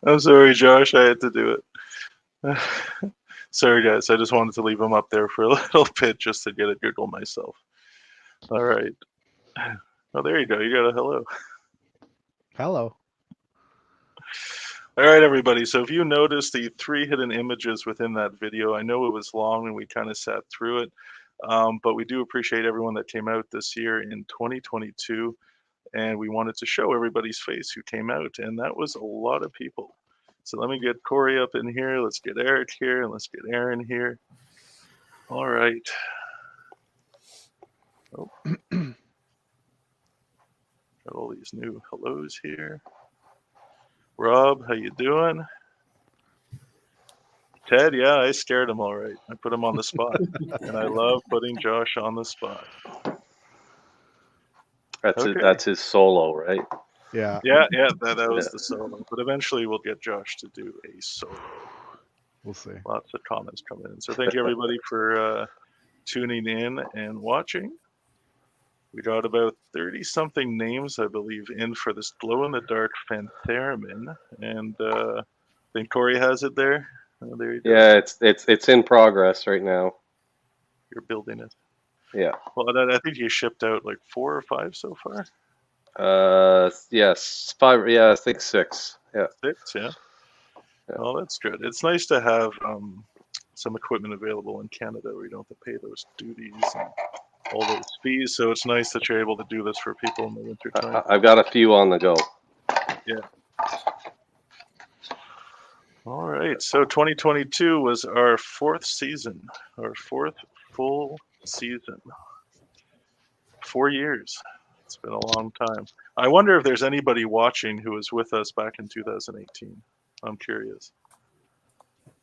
I'm sorry, Josh. I had to do it. Sorry, guys. I just wanted to leave him up there for a little bit just to get a giggle myself. All right. Oh, there you go. You got a hello. Hello. All right, everybody. So if you noticed the 3 hidden images within that video, I know it was long and we kind of sat through it. But we do appreciate everyone that came out this year in 2022, and we wanted to show everybody's face who came out, and that was a lot of people. So let me get Corey up in here. Let's get Eric here, and let's get Aaron here. All right. Oh. Got all these new hellos here. Rob, how you doing? Ted, yeah, I scared him all right. I put him on the spot, and I love putting Josh on the spot. That's his solo, right? Yeah. Yeah, that was the solo. But eventually we'll get Josh to do a solo. We'll see. Lots of comments coming in. So thank you everybody for tuning in and watching. We got about 30-something names, I believe, in for this glow-in-the-dark Phantheremin, and I think Corey has it there. Oh, there you go. Yeah, it's in progress right now. You're building it. Yeah. Well, I think you shipped out like 4 or 5 so far. Yes, 5. Yeah, I think 6. Yeah. 6, yeah. Well, that's good. It's nice to have some equipment available in Canada where you don't have to pay those duties and all those fees. So it's nice that you're able to do this for people in the winter time. I've got a few on the go. Yeah. All right. So 2022 was our 4th season, our 4th full season. 4 years. It's been a long time. I wonder if there's anybody watching who was with us back in 2018. I'm curious.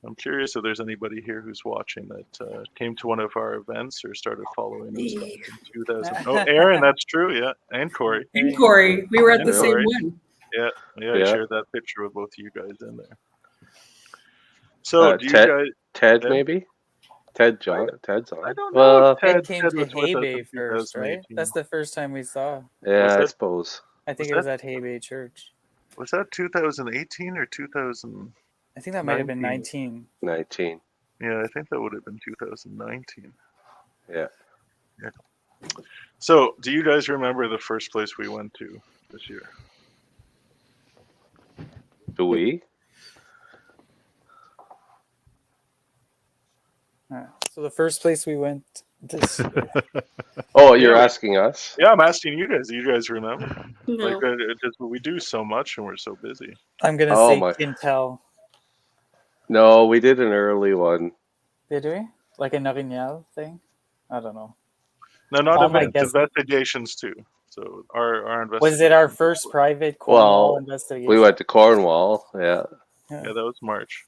I'm curious if there's anybody here who's watching that came to one of our events or started following us back in 2000. Oh, Aaron, that's true, yeah, and Corey. And Corey, we were at And the same Corey. one. Yeah, I Yeah. shared that picture with both of you guys in there. So, do you Ted- guys? Ted, Ted? maybe? Ted's on. I don't know. If Ted Ted came to was with us Hay in first, right? 2018. That's the first time we saw. Yeah, Was I that- suppose. I think Was it was that- at Hay Church. Was that 2018 or 2000? I think that might have been 19. 19. 19. Yeah, I think that would have been 2019. Yeah. So, do you guys remember the first place we went to this year? Do we? So the first place we went this year. Oh, you're Yeah. asking us? Yeah, I'm asking you guys. Do you guys remember? No. Like, just, we do so much and we're so busy. I'm gonna Oh say my. Quintel. No, we did an early one. Did we? Like a Narignal thing? I don't know. No, not Oh my events, guess- investigations too. So our investigations. Was it our first private Cornwall Well, investigation? we went to Cornwall. Yeah. Yeah, that was March.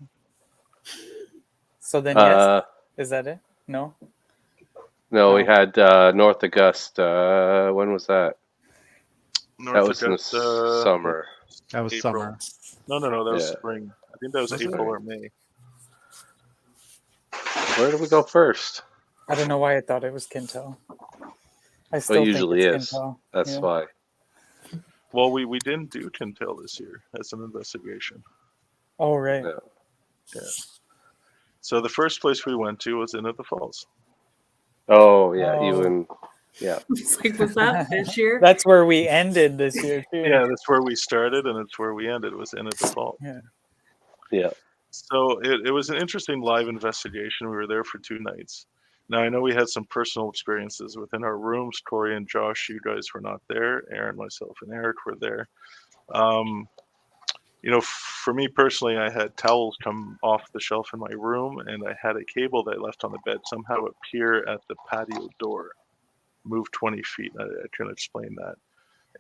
So then yes, Uh, is that it? No. no, we No. had North Augusta. When was that? North That was Augusta, in the summer. That was April. summer. No, that was Yeah. spring. I think that was Was it? April or May. Where did we go first? I don't know why I thought it was Quintel. I still usually think is. it's Quintel. That's Yeah. why. Well, we didn't do Quintel this year as an investigation. Oh right. Yeah. So the first place we went to was Into the Falls. Oh, yeah. Oh. You and. Yeah. It's like, was that this year? That's where we ended this year too. Yeah, that's where we started and it's where we ended. Was Into the Falls. Yeah. So it was an interesting live investigation. We were there for 2 nights. Now, I know we had some personal experiences within our rooms. Corey and Josh, you guys were not there. Aaron, myself, and Eric were there. For me personally, I had towels come off the shelf in my room, and I had a cable that I left on the bed somehow appear at the patio door, move 20 feet. I couldn't explain that.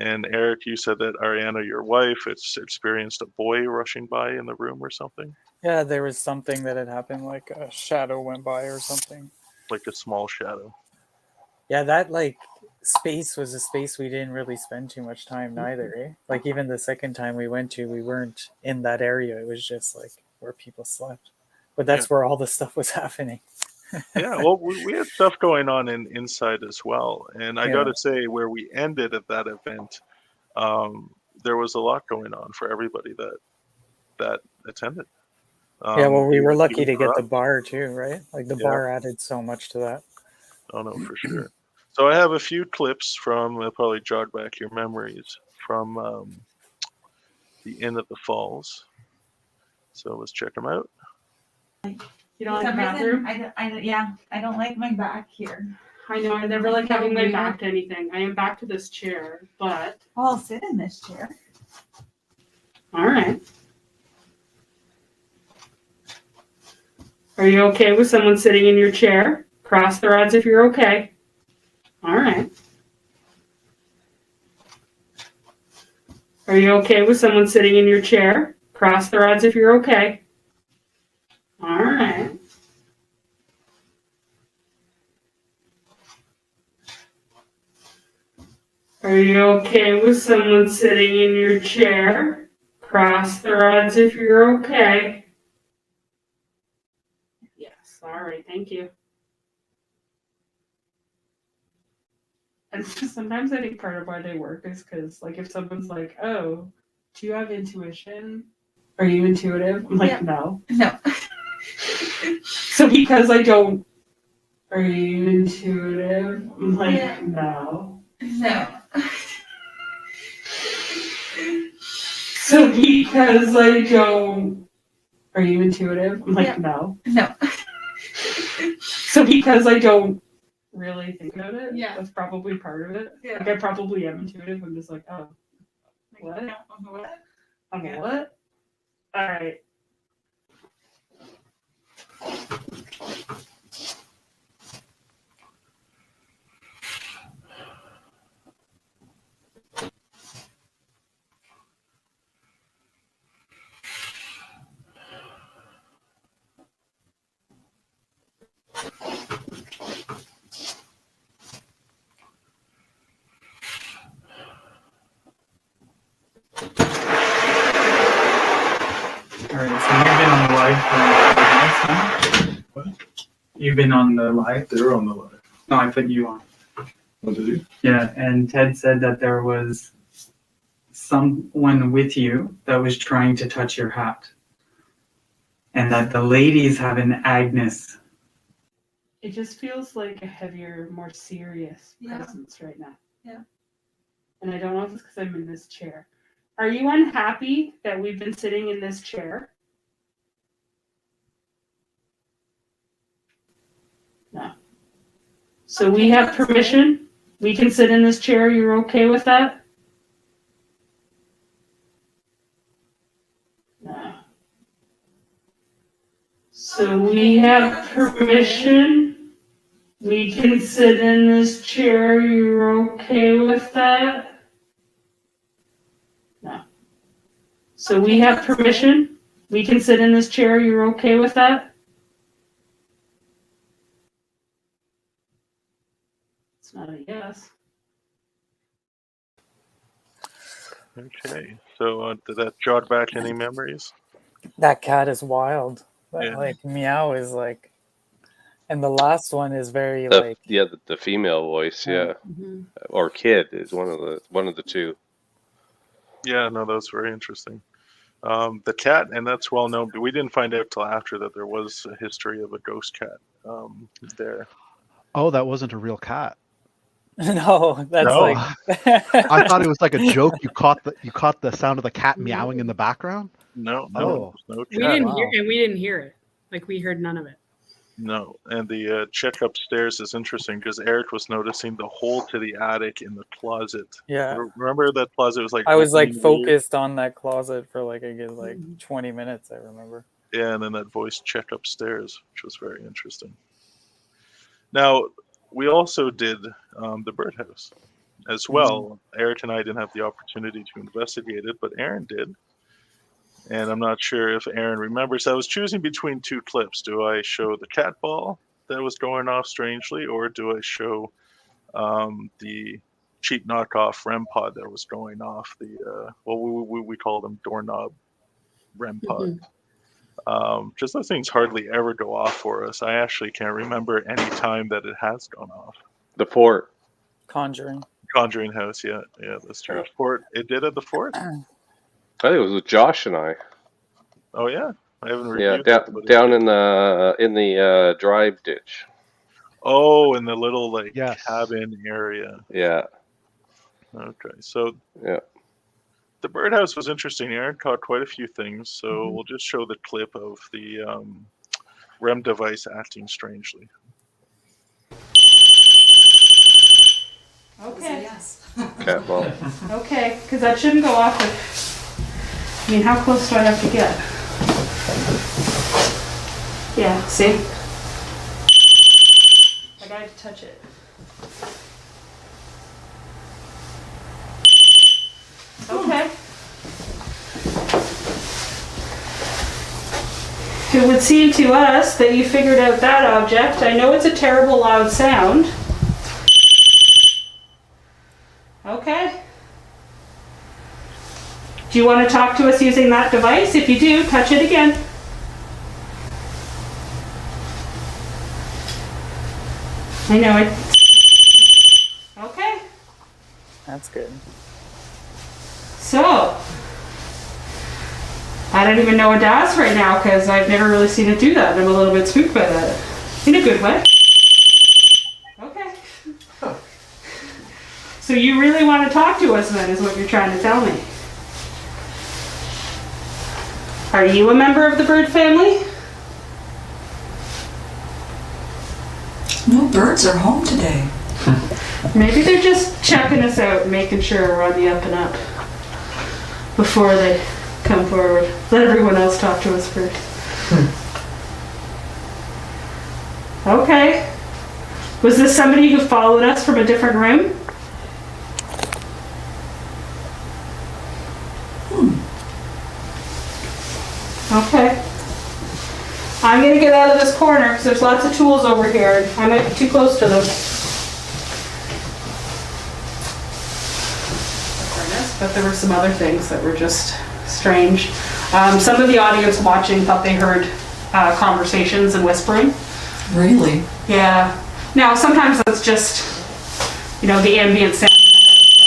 And Eric, you said that Ariana, your wife, experienced a boy rushing by in the room or something, Yeah, there was something that had happened, like a shadow went by or something. like a small shadow. Yeah, that like space was a space we didn't really spend too much time neither, eh? Like even the second time we went to, we weren't in that area. It was just like where people slept. But that's where all the stuff was happening. Yeah, well, we had stuff going on inside as well. And I Yeah. got to say, where we ended at that event, there was a lot going on for everybody that attended. Yeah, well, we were even lucky to for get the us. bar too, right? Like the Yeah. bar added so much to that. Oh, no, for sure. So I have a few clips from, probably jog back your memories from the Inn at the Falls. So let's check them out. You don't For like the some reason, bathroom? I don't like my back here. I know, I never like having my back to anything. I am back to this chair, but Well, I'll sit in this chair. all right. Are you okay with someone sitting in your chair? Cross the rods if you're okay. All right. Are you okay with someone sitting in your chair? Cross the rods if you're okay. All right. Are you okay with someone sitting in your chair? Cross the rods if you're okay. Yes, all right, thank you. And sometimes I think part of why they work is because, like, if someone's like, oh, do you have intuition? Are you intuitive? I'm like, Yeah. no. No. So because I don't, are you intuitive? I'm like, Yeah. no. No. So because I don't, are you intuitive? I'm like, Yeah. no. No. So because I don't really think about it, Yeah. that's probably part of it. Yeah. Like I probably am intuitive. I'm just like, oh, what? What? I'm Yeah. what? All right. All right, so you've been on the live for a while. What? You've been on the live. They're on the line. No, I put you on. What did you? Yeah, and Ted said that there was someone with you that was trying to touch your hat, and that the ladies have an Agnes. It just feels like a heavier, more serious Yeah. presence right now. Yeah. And I don't know if it's because I'm in this chair. Are you unhappy that we've been sitting in this chair? No. So we have permission? We can sit in this chair. You're okay with that? No. So we have permission? We can sit in this chair. You're okay with that? No. So we have permission? We can sit in this chair. You're okay with that? It's not a yes. Okay, so did that jog back any memories? That cat is wild. That Yeah. like meow is like, and the last one is very like. The female voice, yeah, Mm-hmm. or kid is one of the two. Yeah, no, that was very interesting. The cat, and that's well known, but we didn't find out till after that there was a history of a ghost cat there. Oh, that wasn't a real cat. No, that's No. like. I thought it was like a joke. You caught the sound of the cat meowing in the background. No, Oh. no We cat. didn't wow. hear, and we didn't hear it. Like we heard none of it. No, and the check upstairs is interesting because Eric was noticing the hole to the attic in the closet. Yeah. Remember that closet was like. I was like opening weird? focused on that closet for like a good like 20 minutes. I remember. Yeah, and then that voice check upstairs, which was very interesting. Now, we also did the birdhouse as well. Eric and I didn't have the opportunity to investigate it, but Aaron did. And I'm not sure if Aaron remembers. I was choosing between two clips. Do I show the cat ball that was going off strangely, or do I show the cheap knockoff REM pod that was going off? The we call them doorknob REM pod. Just those things hardly ever go off for us. I actually can't remember any time that it has gone off. The fort. Conjuring. Conjuring House, yeah, that's true. Yeah. Fort, it did at the fort. I think it was with Josh and I. Oh yeah, I haven't Yeah, reviewed that, but down in the drive ditch. Oh, in the little like Yes. cabin area. Yeah. Okay, so Yeah. the birdhouse was interesting. Aaron caught quite a few things, so we'll just show the clip of the REM device acting strangely. Okay. Yes. Cat ball. Okay, because that shouldn't go off I mean, how close do I have to get? Yeah, see? Like I have to touch it. Okay. It would seem to us that you figured out that object. I know it's a terrible loud sound. Okay. Do you want to talk to us using that device? If you do, touch it again. I know it. Okay. That's good. So, I don't even know what to ask right now because I've never really seen it do that. I'm a little bit spooked by that. In a good way. Okay. So you really want to talk to us then, is what you're trying to tell me. Are you a member of the bird family? No birds are home today. Maybe they're just checking us out and making sure we're on the up and up before they come forward. Let everyone else talk to us first. Okay. Was this somebody who followed us from a different room? Okay. I'm gonna get out of this corner because there's lots of tools over here and I might be too close to them. But there were some other things that were just strange. Some of the audience watching thought they heard conversations and whispering. Really? Yeah. Now, sometimes that's just, the ambient sound in the house,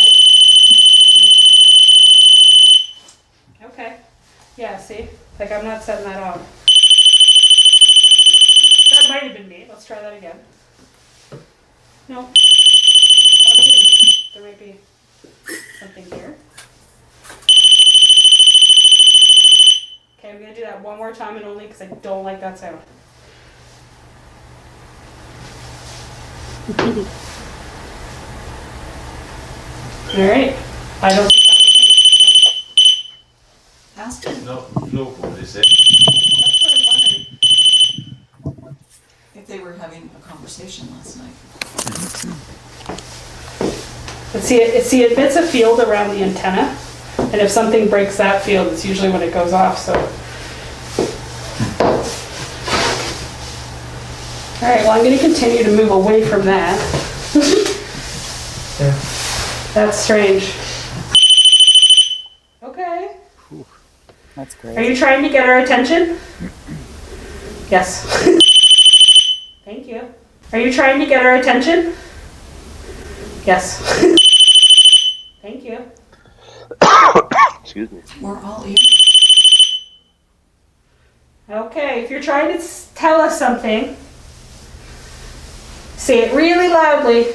right? Okay. Yeah, see? Like, I'm not setting that on. That might have been me. Let's try that again. No. There might be something here. Okay, I'm going to do that one more time and only because I don't like that sound. Alright. I don't think that was me. Asked him No, what is it? That's what I'm wondering. if they were having a conversation last night. But see, it bits a field around the antenna, and if something breaks that field, it's usually when it goes off, so. Alright, well, I'm going to continue to move away from that. That's strange. Okay. That's great. Are you trying to get our attention? Yes. Thank you. Are you trying to get our attention? Yes. Thank you. Excuse me. We're all ears. Okay, if you're trying to tell us something, say it really loudly.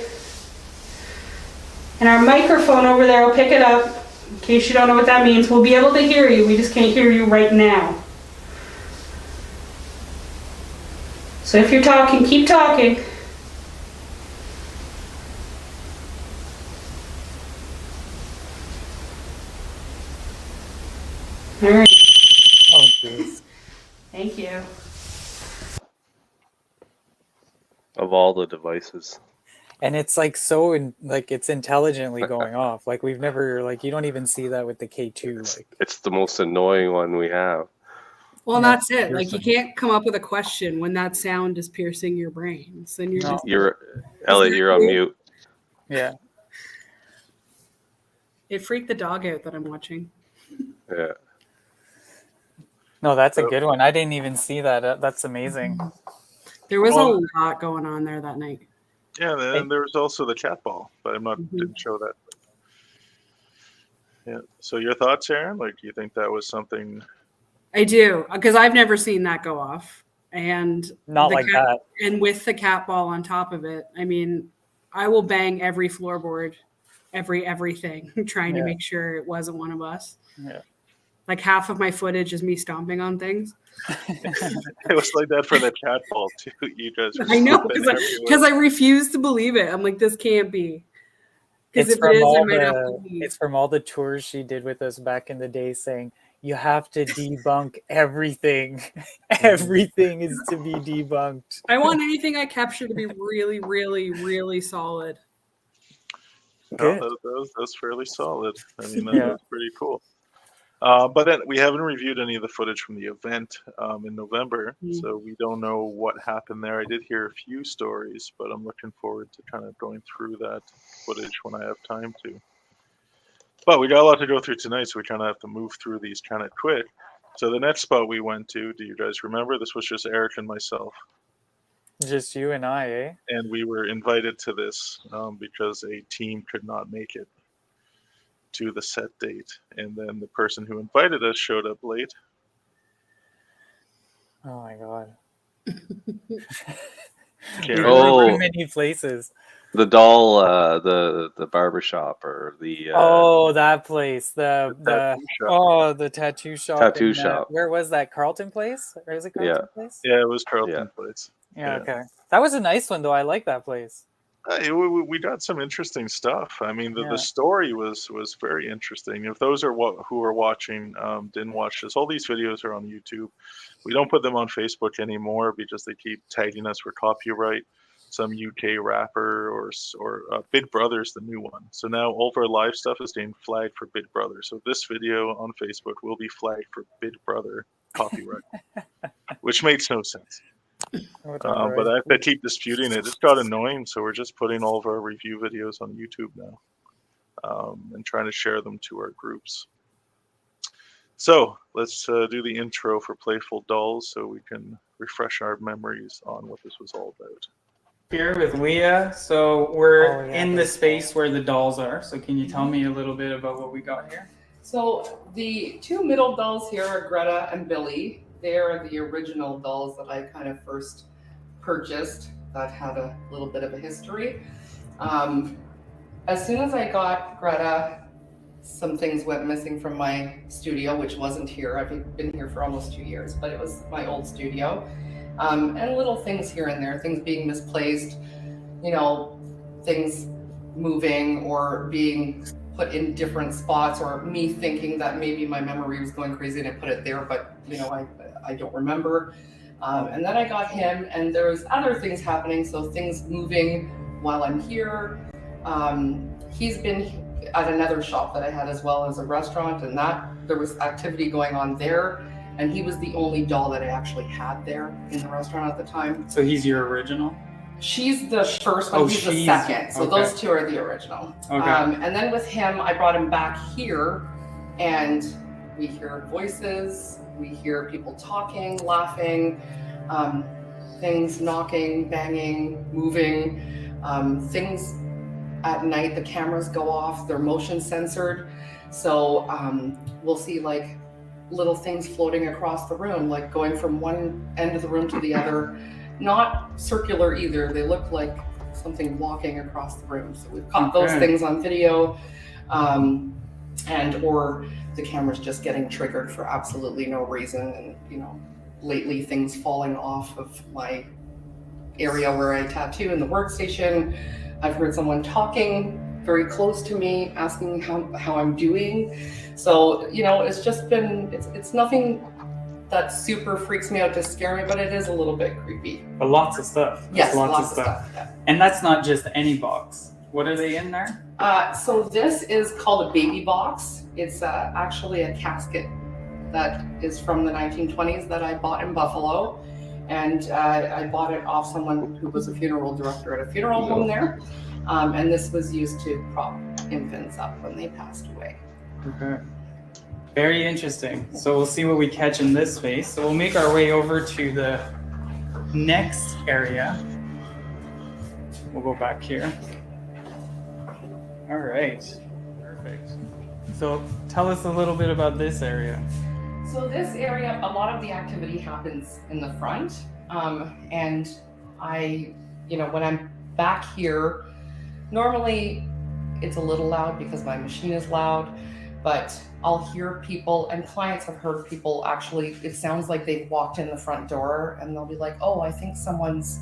And our microphone over there will pick it up. In case you don't know what that means, we'll be able to hear you. We just can't hear you right now. So if you're talking, keep talking. All right. Oh, jeez. Thank you. Of all the devices. And it's like so it's intelligently going off. Like we've never you don't even see that with the K2. It's the most annoying one we have. Well, Yeah, that's it. Like you can't come up with a question when that sound is piercing your brains. Then you're No. just Elliot, you're on mute. Yeah. it freaked the dog out that I'm watching. Yeah. No, that's a good one. I didn't even see that. That's amazing. There was Well- a lot going on there that night. Yeah, and there was also the cat ball, but didn't show that. Yeah. So your thoughts, Aaron? Like, you think that was something? I do, because I've never seen that go off. And Not the like cat, that. and with the cat ball on top of it, I mean, I will bang every floorboard, everything, trying to Yeah. make sure it wasn't one of us. Yeah. Like half of my footage is me stomping on things. It was like that for the cat ball too. You guys were I know stomping because I refuse to believe it. I'm like, this can't be. Because It's if it from is, I all might have to the leave. it's from all the tours she did with us back in the day, saying you have to debunk everything. Everything is to be debunked. I want anything I capture to be really, really, really solid. Good. That's fairly solid. I mean, Yeah. that's pretty cool. But then we haven't reviewed any of the footage from the event in November, so we don't know what happened there. I did hear a few stories, but I'm looking forward to kind of going through that footage when I have time to. But we got a lot to go through tonight, so we kind of have to move through these kind of quick. So the next spot we went to, do you guys remember? This was just Eric and myself. Just you and I, eh? And we were invited to this because a team could not make it to the set date, and then the person who invited us showed up late. Oh my god. Can't Oh. Too many places. The doll, the barber shop or the Oh, that place. The tattoo shop. the tattoo shop. Tattoo in, shop. Where was that? Carlton Place? Or is it Carlton Place? Yeah, it was Carlton Yeah. Place. Yeah, Yeah. okay. That was a nice one though. I like that place. We got some interesting stuff. I mean, Yeah. the story was very interesting. If those are who are watching didn't watch this, all these videos are on YouTube. We don't put them on Facebook anymore because they keep tagging us for copyright. Some UK rapper or Big Brother's the new one. So now all of our live stuff is getting flagged for Big Brother. So this video on Facebook will be flagged for Big Brother copyright, which makes no sense. But I keep disputing it. It's got annoying, so we're just putting all of our review videos on YouTube now and trying to share them to our groups. So let's do the intro for Playful Dolls so we can refresh our memories on what this was all about. Here with Leah. So we're Oh, yeah, in the that's space where the dolls are. So can you tell me a little bit about what we got here? So the two middle dolls here are Greta and Billy. They are the original dolls that I kind of first purchased that had a little bit of a history. As soon as I got Greta, some things went missing from my studio, which wasn't here. I've been here for almost 2 years, but it was my old studio. And little things here and there, things being misplaced, you know, things moving or being put in different spots, or me thinking that maybe my memory was going crazy and I put it there, but you know, I don't remember. And then I got him, and there's other things happening, so things moving while I'm here. He's been at another shop that I had as well as a restaurant, and that there was activity going on there. And he was the only doll that I actually had there in the restaurant at the time. So he's your original? She's the first one, he's the second. So okay. those two are the original. Okay. And then with him, I brought him back here, and we hear voices, we hear people talking, laughing, things knocking, banging, moving, things at night, the cameras go off, they're motion censored. So we'll see like little things floating across the room, like going from one end of the room to the other, not circular either. They look like something walking across the room. So we've caught those things on video, and or the camera's just getting triggered for absolutely no reason. And you know, lately things falling off of my area where I tattoo in the workstation. I've heard someone talking very close to me, asking how I'm doing. So, you know, it's just been, it's nothing that super freaks me out to scare me, but it is a little bit creepy. But lots of stuff. Yes, lots of stuff. Yeah. And that's not just any box. What are they in there? So this is called a baby box. It's actually a casket that is from the 1920s that I bought in Buffalo. And I bought it off someone who was a funeral director at a funeral home there. And this was used to prop infants up when they passed away. Okay. Very interesting. So we'll see what we catch in this space. So we'll make our way over to the next area. We'll go back here. All right. Perfect. So tell us a little bit about this area. So this area, a lot of the activity happens in the front. And I, you know, when I'm back here, normally it's a little loud because my machine is loud. but I'll hear people, and clients have heard people actually, it sounds like they've walked in the front door and they'll be like, oh, I think someone's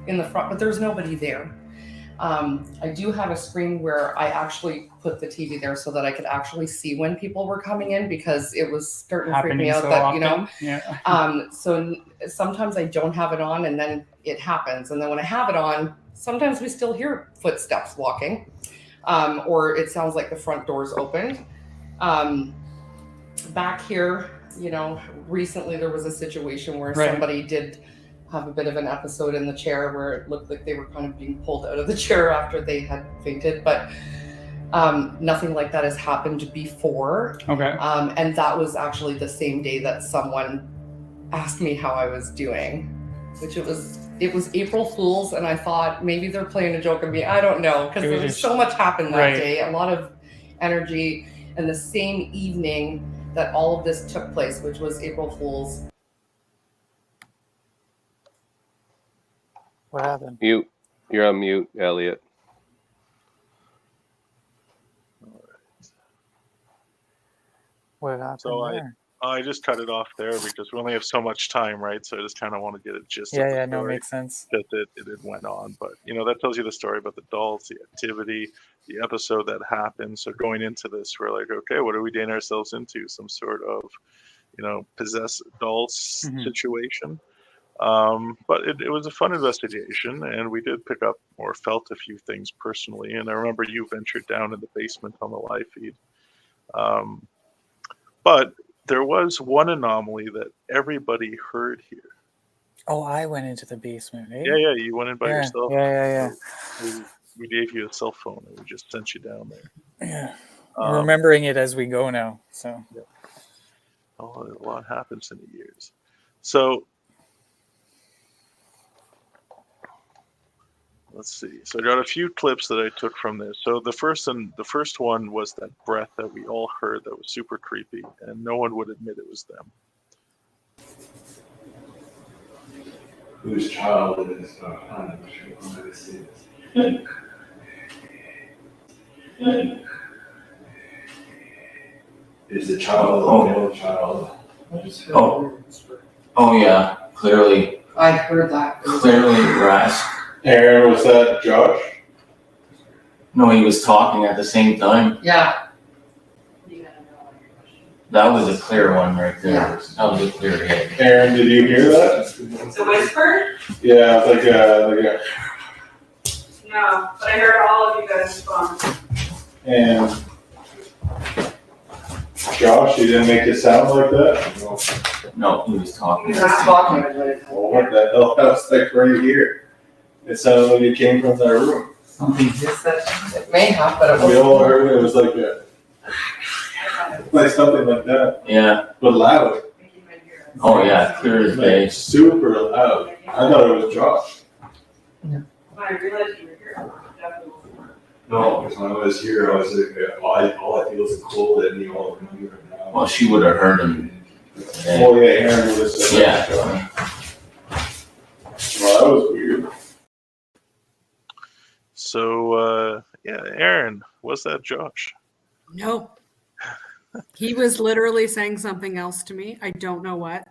in the front, but there's nobody there. I do have a screen where I actually put the TV there so that I could actually see when people were coming in, because it was starting to freak me out that, you know, so sometimes I don't have it on and then it happens. And then when I have it on, sometimes we still hear footsteps walking, or it sounds like the front door's opened. Back here, you know, recently there was a situation where somebody did have a bit of an episode in the chair where it looked like they were kind of being pulled out of the chair after they had fainted, but nothing like that has happened before. Okay. And that was actually the same day that someone asked me how I was doing, which it was April Fool's, and I thought maybe they're playing a joke on me. I don't know, because there was so much happened that day, a lot of energy, and the same evening that all of this took place, which was April Fool's. What happened? Mute. You're on mute, Elliot. What happened So there? I just cut it off there because we only have so much time, right? So I just kind of want to get a gist of Yeah, the yeah, no, story makes sense. that it went on. But, you know, that tells you the story about the dolls, the activity, the episode that happened. So going into this, we're like, okay, what are we getting ourselves into? Some sort of, you know, possessed dolls situation. But it was a fun investigation, and we did pick up or felt a few things personally. And I remember you ventured down in the basement on the live feed. But there was one anomaly that everybody heard here. Oh, I went into the basement, eh? Yeah, you went in by yourself. Yeah. We gave you a cell phone, and we just sent you down there. Yeah. I'm remembering it as we go now, so. Yeah. Oh, a lot happens in the years. So let's see. So I got a few clips that I took from this. So the first one was that breath that we all heard that was super creepy, and no one would admit it was them. Whose child is I'm sure this is. Is the child a male child? Oh yeah, clearly. I heard that. Clearly Rask. Aaron, was that Josh? No, he was talking at the same time. Yeah. That was a clear one right there. Yeah. That was a clear hit. Aaron, did you hear that? It's a whisper? Yeah, it's like a. No, but I heard all of you guys respond. And Josh, you didn't make it sound like that? No, he was talking. He was talking. Well, what the hell? That was like right here. It sounded like it came from that room. Something It may have, but it We all wasn't. heard it was like like something like that, Yeah. but loud. Oh yeah, clear as day. Like super loud. I thought it was Josh. When I realized you were here, definitely. No, because when I was here, I was like, all I feel is cold and you all can hear it now. Well, she would have heard him. Today. Oh yeah, Aaron was. Yeah. Well, that was weird. So yeah, Aaron, was that Josh? No. He was literally saying something else to me. I don't know what.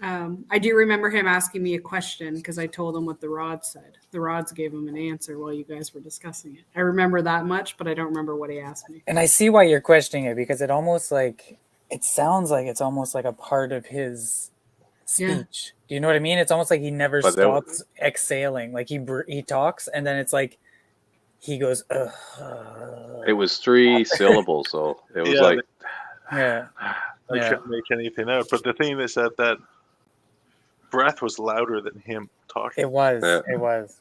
I do remember him asking me a question because I told him what the rods said. The rods gave him an answer while you guys were discussing it. I remember that much, but I don't remember what he asked me. And I see why you're questioning it, because it almost like, it sounds like it's almost like a part of his speech. Yeah. Do you know what I mean? It's almost like he never But stops exhaling. Like he talks and then it's like he goes, ugh. It was 3 syllables, though. It was like, Yeah. I couldn't make anything out. But the thing is that breath was louder than him talking. It was. Yeah. It was.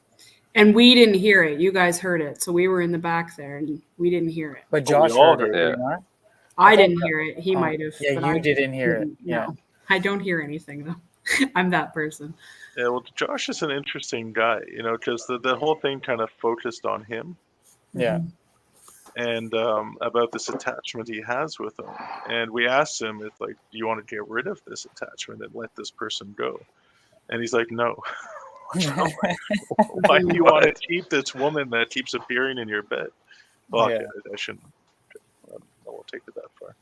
And we didn't hear it. You guys heard it. So we were in the back there and we didn't hear it. But Josh all heard it. heard did you not? I didn't hear it. He might have. Yeah, but you I didn't hear it. didn't. Yeah. No, I don't hear anything though. I'm that person. Yeah, well, Josh is an interesting guy, you know, because the whole thing kind of focused on him Yeah. and about this attachment he has with him. And we asked him, it's like, do you want to get rid of this attachment and let this person go? And he's like, no. Why do you want to keep this woman that keeps appearing in your bed? Well, Yeah. okay, I shouldn't. I don't know won't take it that far.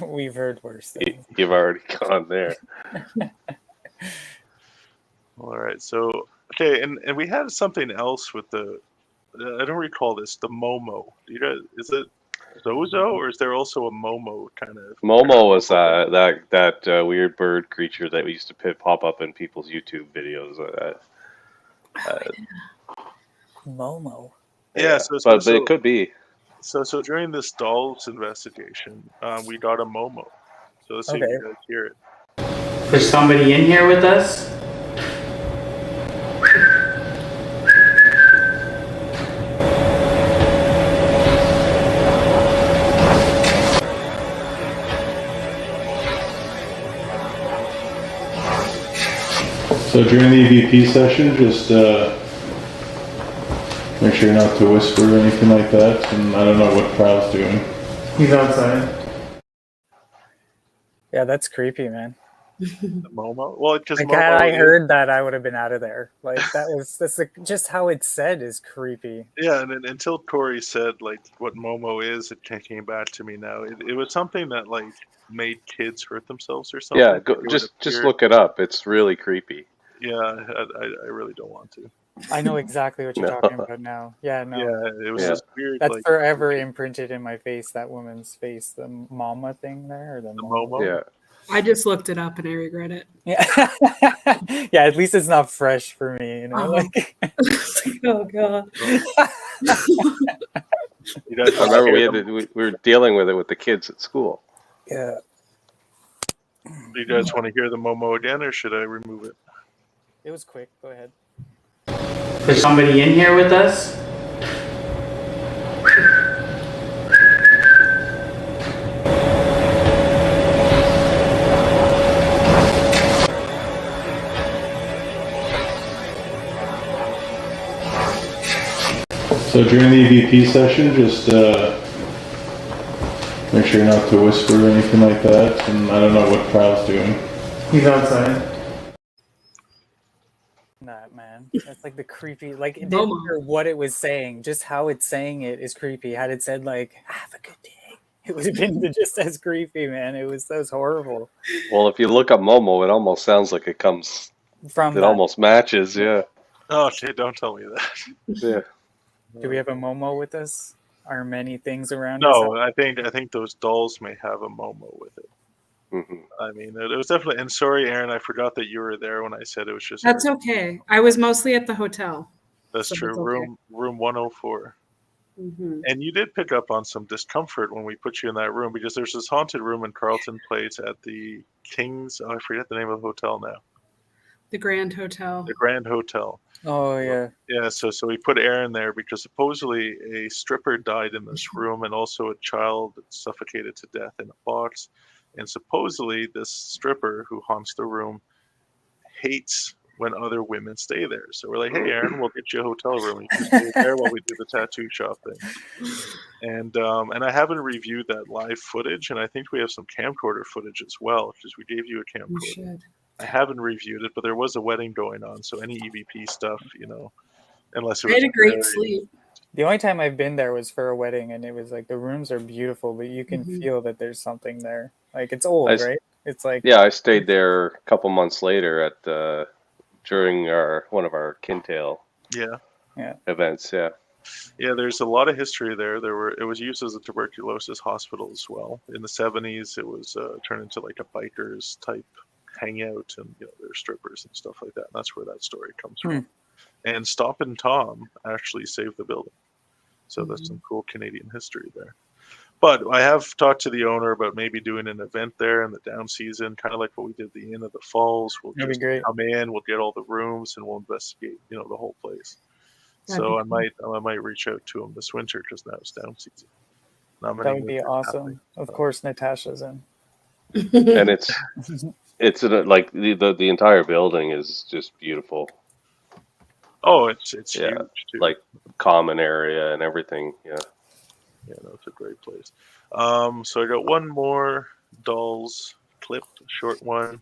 We've heard worse things. You've already gone there. All right. So okay, and we had something else with the. I don't recall this. The Momo. Do you guys? Is it Zozo or is there also a Momo kind of? Momo was that weird bird creature that used to pop up in people's YouTube videos. Momo. Yeah. But it could be. So during this dolls investigation, we got a Momo. So let's see if you guys hear it. There's somebody in here with us. So during the EVP session, just make sure not to whisper or anything like that. And I don't know what Kyle's doing. He's outside. Yeah, that's creepy, man. The Momo. Well, because Like, had I heard that, I would have been out of there. Like that's just how it's said is creepy. Yeah, and then until Corey said like what Momo is, it came back to me now. It was something that like made kids hurt themselves or something. Yeah, just look it up. It's really creepy. Yeah, I really don't want to. I know exactly what you're talking about now. Yeah, no. Yeah, it was just weird. That's like, forever imprinted in my face. That woman's face, the mama thing there, or the Momo. Yeah. I just looked it up and I regret it. Yeah, yeah. At least it's not fresh for me, you know. Like, oh god. You guys I remember we were dealing with it with the kids at school. Yeah. Do you guys want to hear the Momo again, or should I remove it? It was quick. Go ahead. There's somebody in here with us. So during the EVP session, just make sure not to whisper or anything like that. And I don't know what Kyle's doing. He's outside. Nah, man. That's like the creepy. Like, it didn't matter what it was saying. Just how it's saying it is creepy. Had it said like "Have a good day," it would have been just as creepy, man. That was horrible. Well, if you look up Momo, it almost sounds like it comes from. It almost matches, yeah. Oh, okay, don't tell me that. Yeah. Do we have a Momo with us? Are many things around us? No, I think those dolls may have a Momo with it. Mm-hmm. I mean, it was definitely. And sorry, Aaron, I forgot that you were there when I said it was just. That's okay. I was mostly at the hotel. That's so true. that's okay. Room 104. Mm-hmm. And you did pick up on some discomfort when we put you in that room because there's this haunted room in Carlton Place at the King's. Oh, I forget the name of the hotel now. The Grand Hotel. The Grand Hotel. Oh yeah. Yeah. So we put Aaron there because supposedly a stripper died in this room and also a child suffocated to death in a box. And supposedly this stripper who haunts the room hates when other women stay there. So we're like, hey, Aaron, we'll get you a hotel room. You can stay there while we do the tattoo shop thing. And I haven't reviewed that live footage, and I think we have some camcorder footage as well because we gave you a camcorder. You should. I haven't reviewed it, but there was a wedding going on, so any EVP stuff, unless it was. I had a great sleep. The only time I've been there was for a wedding, and it was like the rooms are beautiful, but you can feel that there's something there. Like it's old, right? It's like I stayed there a couple months later at during one of our Kintail events. Yeah, there's a lot of history there. It was used as a tuberculosis hospital as well. In the 70s, it was turned into like a bikers type hangout, and there's strippers and stuff like that. And that's where that story comes from. And Stompin' Tom actually saved the building. So that's some cool Canadian history there. But I have talked to the owner about maybe doing an event there in the down season, kind of like what we did the Inn of the Falls. We'll That'd just be great. come in, we'll get all the rooms, and we'll investigate, the whole place. So I might reach out to him this winter because now it's down season. That would be awesome. Of course, Natasha's in. And it's like the entire building is just beautiful. Oh, it's huge too. Like common area and everything. Yeah. Yeah, no, it's a great place. So I got one more dolls clip, short one.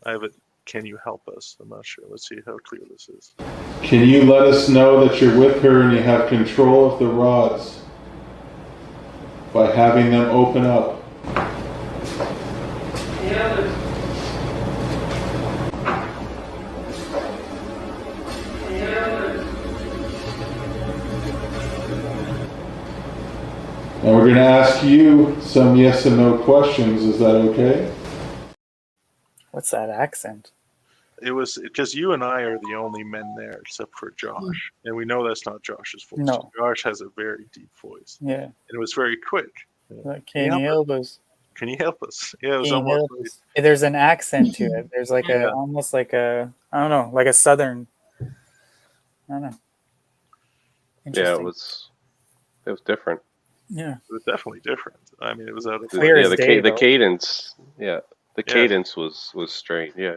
I have it. Can you help us? I'm not sure. Let's see how clear this is. Can you let us know that you're with her and you have control of the rods? by having them open up. And we're going to ask you some yes and no questions. Is that okay? What's that accent? It was because you and I are the only men there except for Josh. And we know that's not Josh's voice. No. Josh has a very deep voice. Yeah. And it was very quick. Like, can you help us? Can you help us? Yeah, it was Can you almost help like, us? There's an accent to it. There's like Yeah. almost like a, I don't know, like a southern, I don't know. Yeah, Interesting. it was different. Yeah. it was definitely different. I mean, it was out of Clear as the day, though. cadence. Yeah, the Yeah. cadence was strange. Yeah.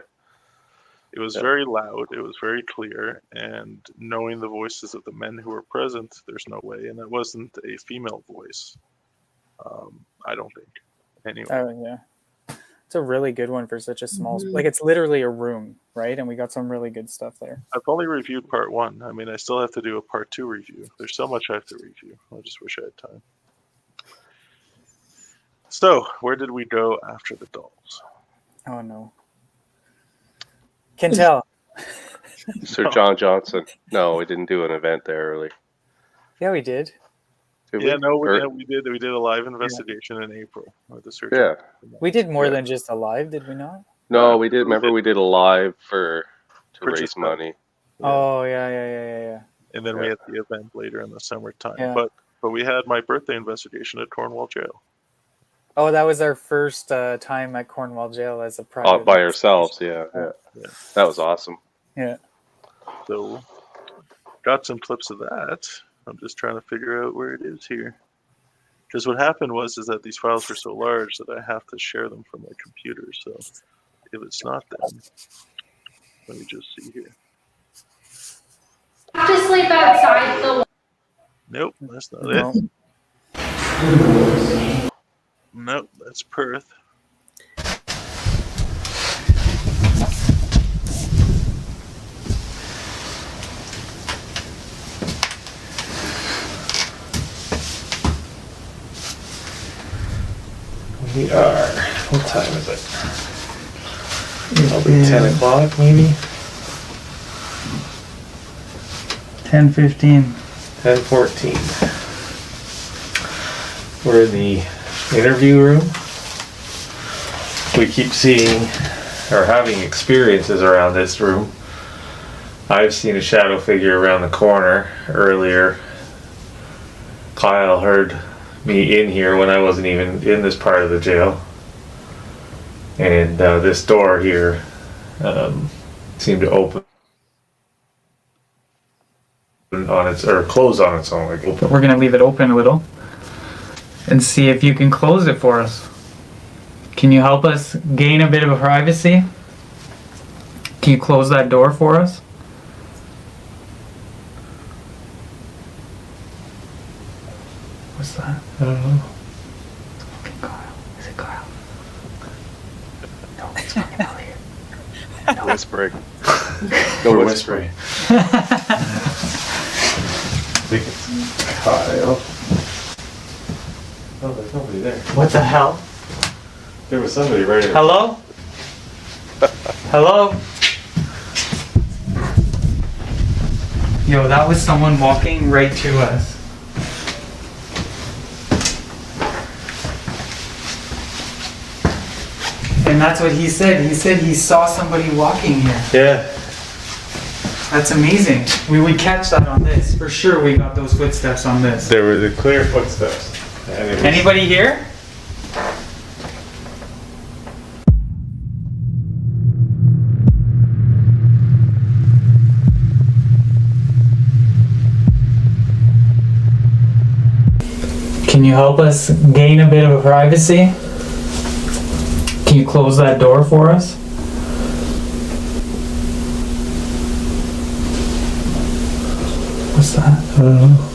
It was Yeah. very loud. It was very clear. And knowing the voices of the men who were present, there's no way. And that wasn't a female voice. I don't think. Anyway. Oh, yeah. It's a really good one for such a small, like it's literally a room, right? And we got some really good stuff there. I've only reviewed part 1. I mean, I still have to do a part 2 review. There's so much I have to review. I just wish I had time. So, where did we go after the dolls? Oh, no. Can tell. Sir John Johnson. No, we didn't do an event there early. Yeah, we did. Did Yeah, we? no, Or- we did a live investigation in April. With the search. Yeah. We did more than just a live, did we not? No, we did. Remember, we did a live to Purchase raise money. money. Oh, yeah. And then we had the event later in the summertime. Yeah. But we had my birthday investigation at Cornwall Jail. Oh, that was our first time at Cornwall Jail as a private. By ourselves, yeah. That was awesome. Yeah. So, got some clips of that. I'm just trying to figure out where it is here. Because what happened was that these files were so large that I have to share them from my computer. So, if it's not them, let me just see here. Have to sleep outside the. Nope, that's not No. it. Nope, that's Perth. We are. What time is it? Probably 10 o'clock, maybe? 10:15. 10:14. We're in the interview room. We keep seeing or having experiences around this room. I've seen a shadow figure around the corner earlier. Kyle heard me in here when I wasn't even in this part of the jail. And this door here seemed to open on its, or close on its own. Like open. We're gonna leave it open a little and see if you can close it for us. Can you help us gain a bit of privacy? Can you close that door for us? What's that? I don't know. Fucking Kyle. Is it Kyle? No, it's fucking Elliot. No whispering. We're whispering. I think it's Kyle. Oh, there's nobody there. What the hell? There was somebody right there. Hello? Hello? Yo, that was someone walking right to us. And that's what he said. He said he saw somebody walking here. Yeah. That's amazing. We would catch that on this. For sure we got those footsteps on this. There were the clear footsteps. And it was, Anybody here? Can you help us gain a bit of privacy? Can you close that door for us? What's that? I don't know.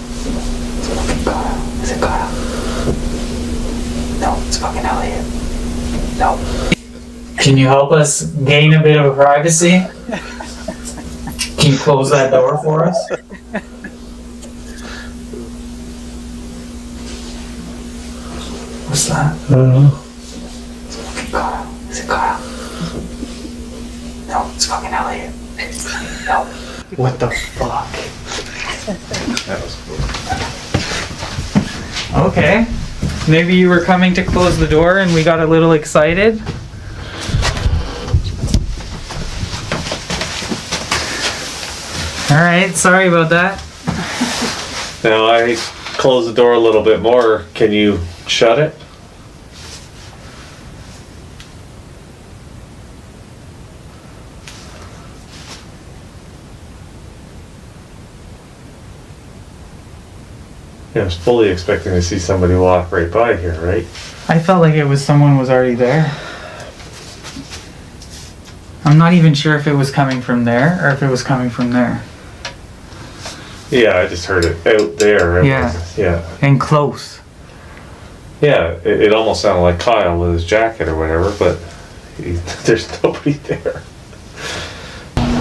It's fucking Kyle. Is it Kyle? No, it's fucking Elliot. No. Can you help us gain a bit of privacy? Can you close that door for us? What's that? I don't know. It's fucking Kyle. Is it Kyle? No, it's fucking Elliot. No. What the fuck? That was cool. Okay. Maybe you were coming to close the door and we got a little excited. Alright, sorry about that. Now I close the door a little bit more. Can you shut it? Yeah, I was fully expecting to see somebody walk right by here, right? I felt like it was someone was already there. I'm not even sure if it was coming from there or if it was coming from there. Yeah, I just heard it out there. Yeah. Yeah. And close. Yeah, it almost sounded like Kyle with his jacket or whatever, but there's nobody there.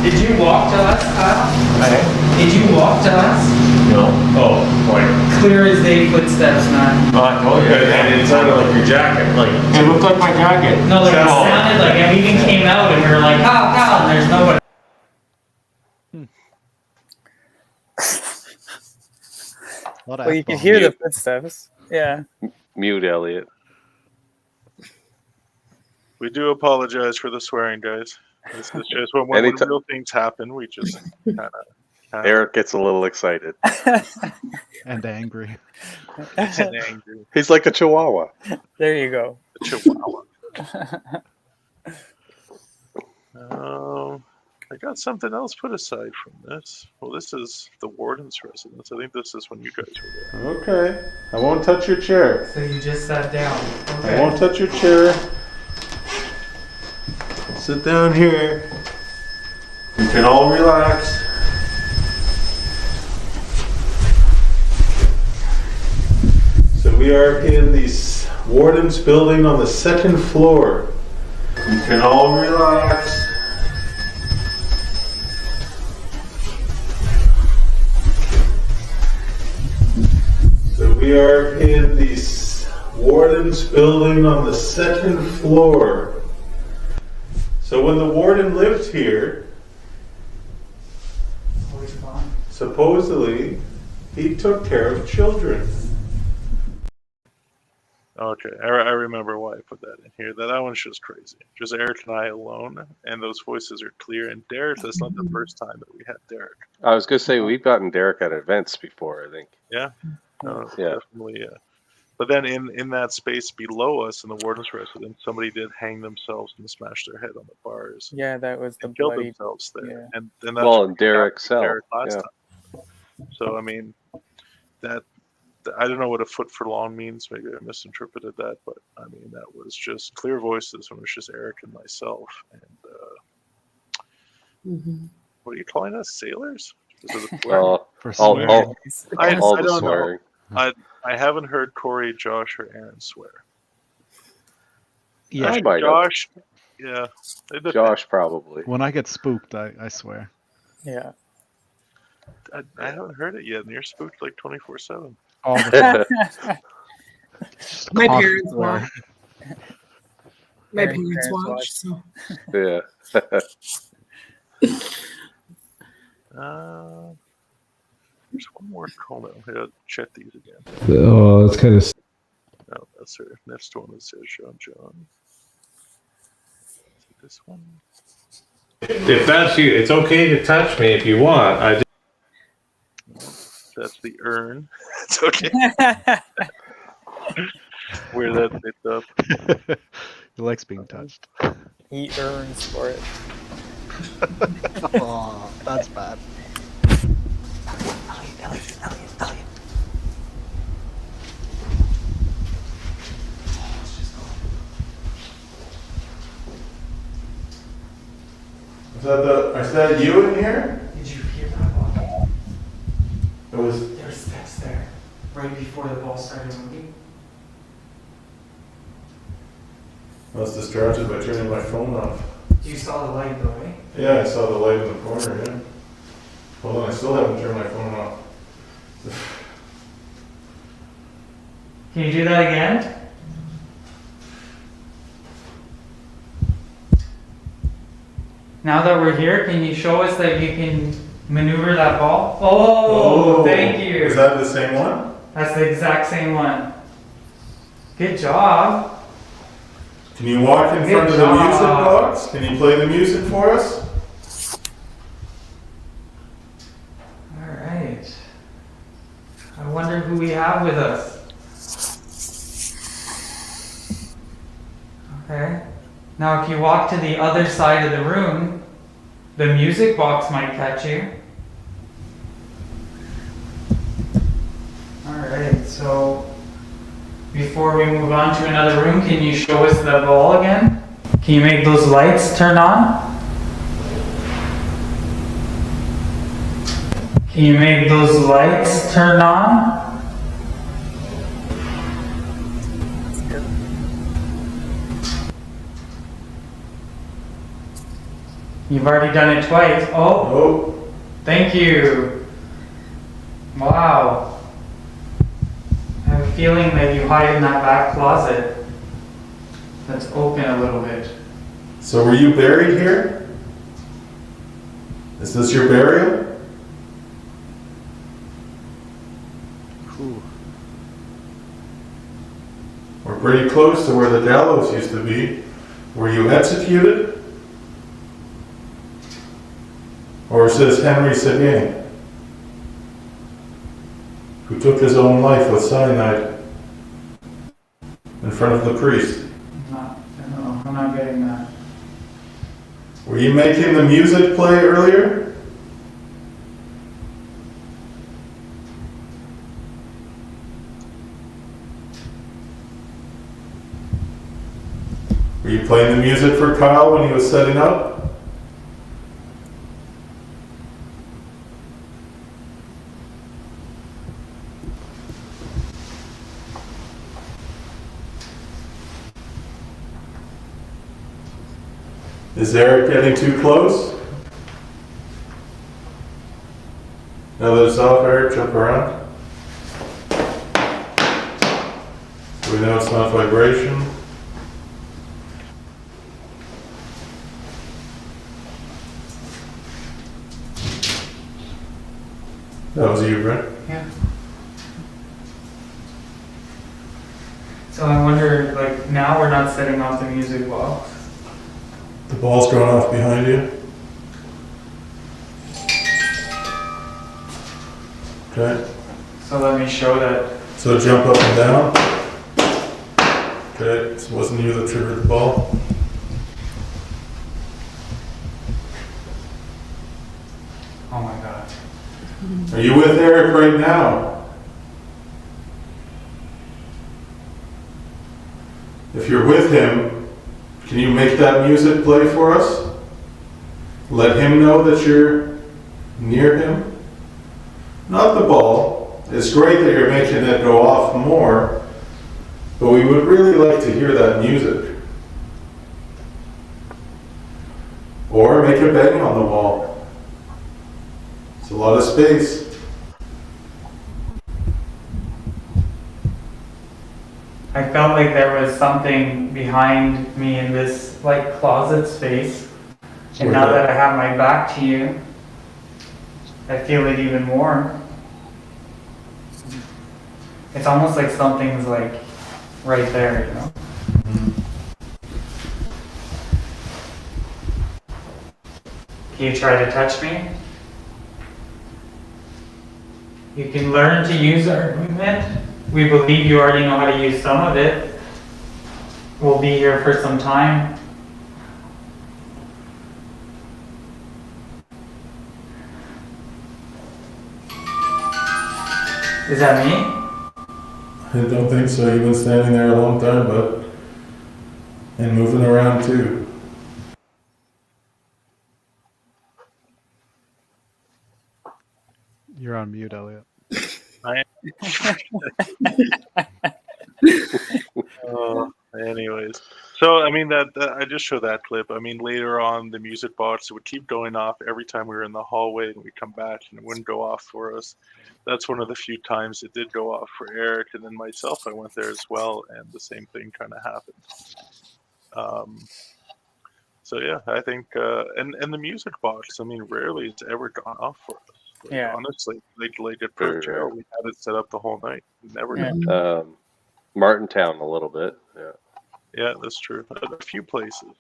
Did you walk to us, Kyle? Did you walk to us? No. Oh, like Clear as day footsteps, man. Oh yeah. and it sounded like your jacket. Like it looked like my jacket. No, like it sounded like, and we even came out and we were like, Kyle, Kyle, and there's nobody. Well, you could hear the footsteps. Yeah. Mute Elliot. We do apologize for the swearing, guys. This is just when real things happen, we just kind of. Eric gets a little excited. And angry. And angry. He's like a chihuahua. There you go. A chihuahua. I got something else put aside from this. Well, this is the warden's residence. I think this is when you guys were there. Okay. I won't touch your chair. So you just sat down. I won't touch your chair. Sit down here. You can all relax. So we are in the warden's building on the second floor. You can all relax. So we are in the warden's building on the second floor. So when the warden lived here, supposedly he took care of children. Okay, I remember why I put that in here. That one's just crazy. Just Eric and I alone, and those voices are clear. And Derek, that's not the first time that we had Derek. I was going to say, we've gotten Derek at events before, I think. Yeah? Yeah. Definitely, yeah. But then in that space below us in the warden's residence, somebody did hang themselves and smash their head on the bars. Yeah, that was the killed bloody, themselves there. yeah. And that's Well, what and Derek's cell. Derek last Yeah. time. So, I mean, that I don't know what a foot for long means. Maybe I misinterpreted that, but I mean, that was just clear voices when it was just Eric and myself. And what are you calling us, sailors? All I the don't swearing. know. I haven't heard Corey, Josh, or Aaron swear. Yeah, I might have. Josh. Yeah, Josh probably. When I get spooked, I swear. Yeah. I haven't heard it yet, and you're spooked like 24/7. All the time. My parents swear. watch. My parents watch. So. Yeah. There's one more comment. I gotta check these again. Oh, that's kind of. No, that's her. Next one that says John. Is it this one? If that's you, it's okay to touch me if you want. That's the urn. It's okay. Where that picked up. He likes being touched. He earns for it. Oh, that's bad. Elliot. Is that you in here? Did you hear that walking? It was. There's steps there, right before the ball started moving. I was distracted by turning my phone off. You saw the light though, eh? Yeah, I saw the light in the corner, yeah. Hold on, I still haven't turned my phone off. Can you do that again? Now that we're here, can you show us that you can maneuver that ball? Oh, thank you. Is that the same one? That's the exact same one. Good job. Can you walk in front of the music box? Can you play the music for us? All right. I wonder who we have with us. Okay. Now, if you walk to the other side of the room, the music box might catch you. All right. So, before we move on to another room, can you show us the ball again? Can you make those lights turn on? Can you make those lights turn on? You've already done it twice. Oh, thank you. Wow. I have a feeling that you hide in that back closet that's open a little bit. So were you buried here? Is this your burial? We're pretty close to where the gallows used to be. Were you executed? Or is this Henry Seguin, who took his own life with cyanide in front of the priest? No, I'm not getting that. Were you making the music play earlier? Were you playing the music for Kyle when he was setting up? Is Eric getting too close? Now that it's off, Eric, jump around. So we know it's not vibration. That was you, right? Yeah. So I wonder, like, now we're not setting off the music box. The ball's going off behind you. Okay. So let me show that. So jump up and down. Okay, so it wasn't you that triggered the ball. Oh my God. Are you with Eric right now? If you're with him, can you make that music play for us? Let him know that you're near him. Not the ball. It's great that you're making it go off more, but we would really like to hear that music. Or make it bang on the wall. It's a lot of space. I felt like there was something behind me in this, like, closet space. And now that I have my back to you, I feel it even more. It's almost like something's, like, right there, you know? Can you try to touch me? You can learn to use our movement. We believe you already know how to use some of it. We'll be here for some time. Is that me? I don't think so. You've been standing there a long time, but and moving around too. You're on mute, Elliot. Anyways, so I mean that I just showed that clip. I mean later on the music box would keep going off every time we were in the hallway and we'd come back and it wouldn't go off for us. That's one of the few times it did go off for Eric, and then myself. I went there as well, and the same thing kind of happened. So yeah, I think and the music box. I mean, rarely it's ever gone off for us. Like, Yeah. honestly, like at Perth Trail, we had it set up the whole night. Never done. Martintown a little bit. Yeah. Yeah, that's true. A few places.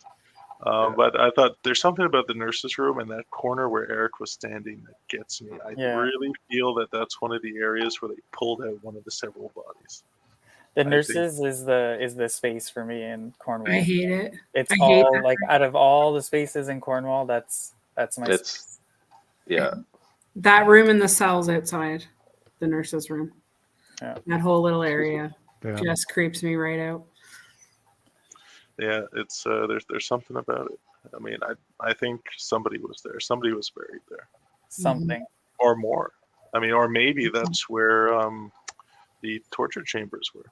But I thought there's something about the nurses' room and that corner where Eric was standing that gets me. I really feel that that's one of the areas where they pulled out one of the several bodies. The nurses is the space for me in Cornwall. I hate it. It's I hate all that. like out of all the spaces in Cornwall, that's my space. Yeah. That room in the cells outside, the nurses' room. Yeah. That whole little area Yeah. just creeps me right out. Yeah, it's there's something about it. I mean, I think somebody was there. Somebody was buried there. Something. Or more. I mean, or maybe that's where the torture chambers were.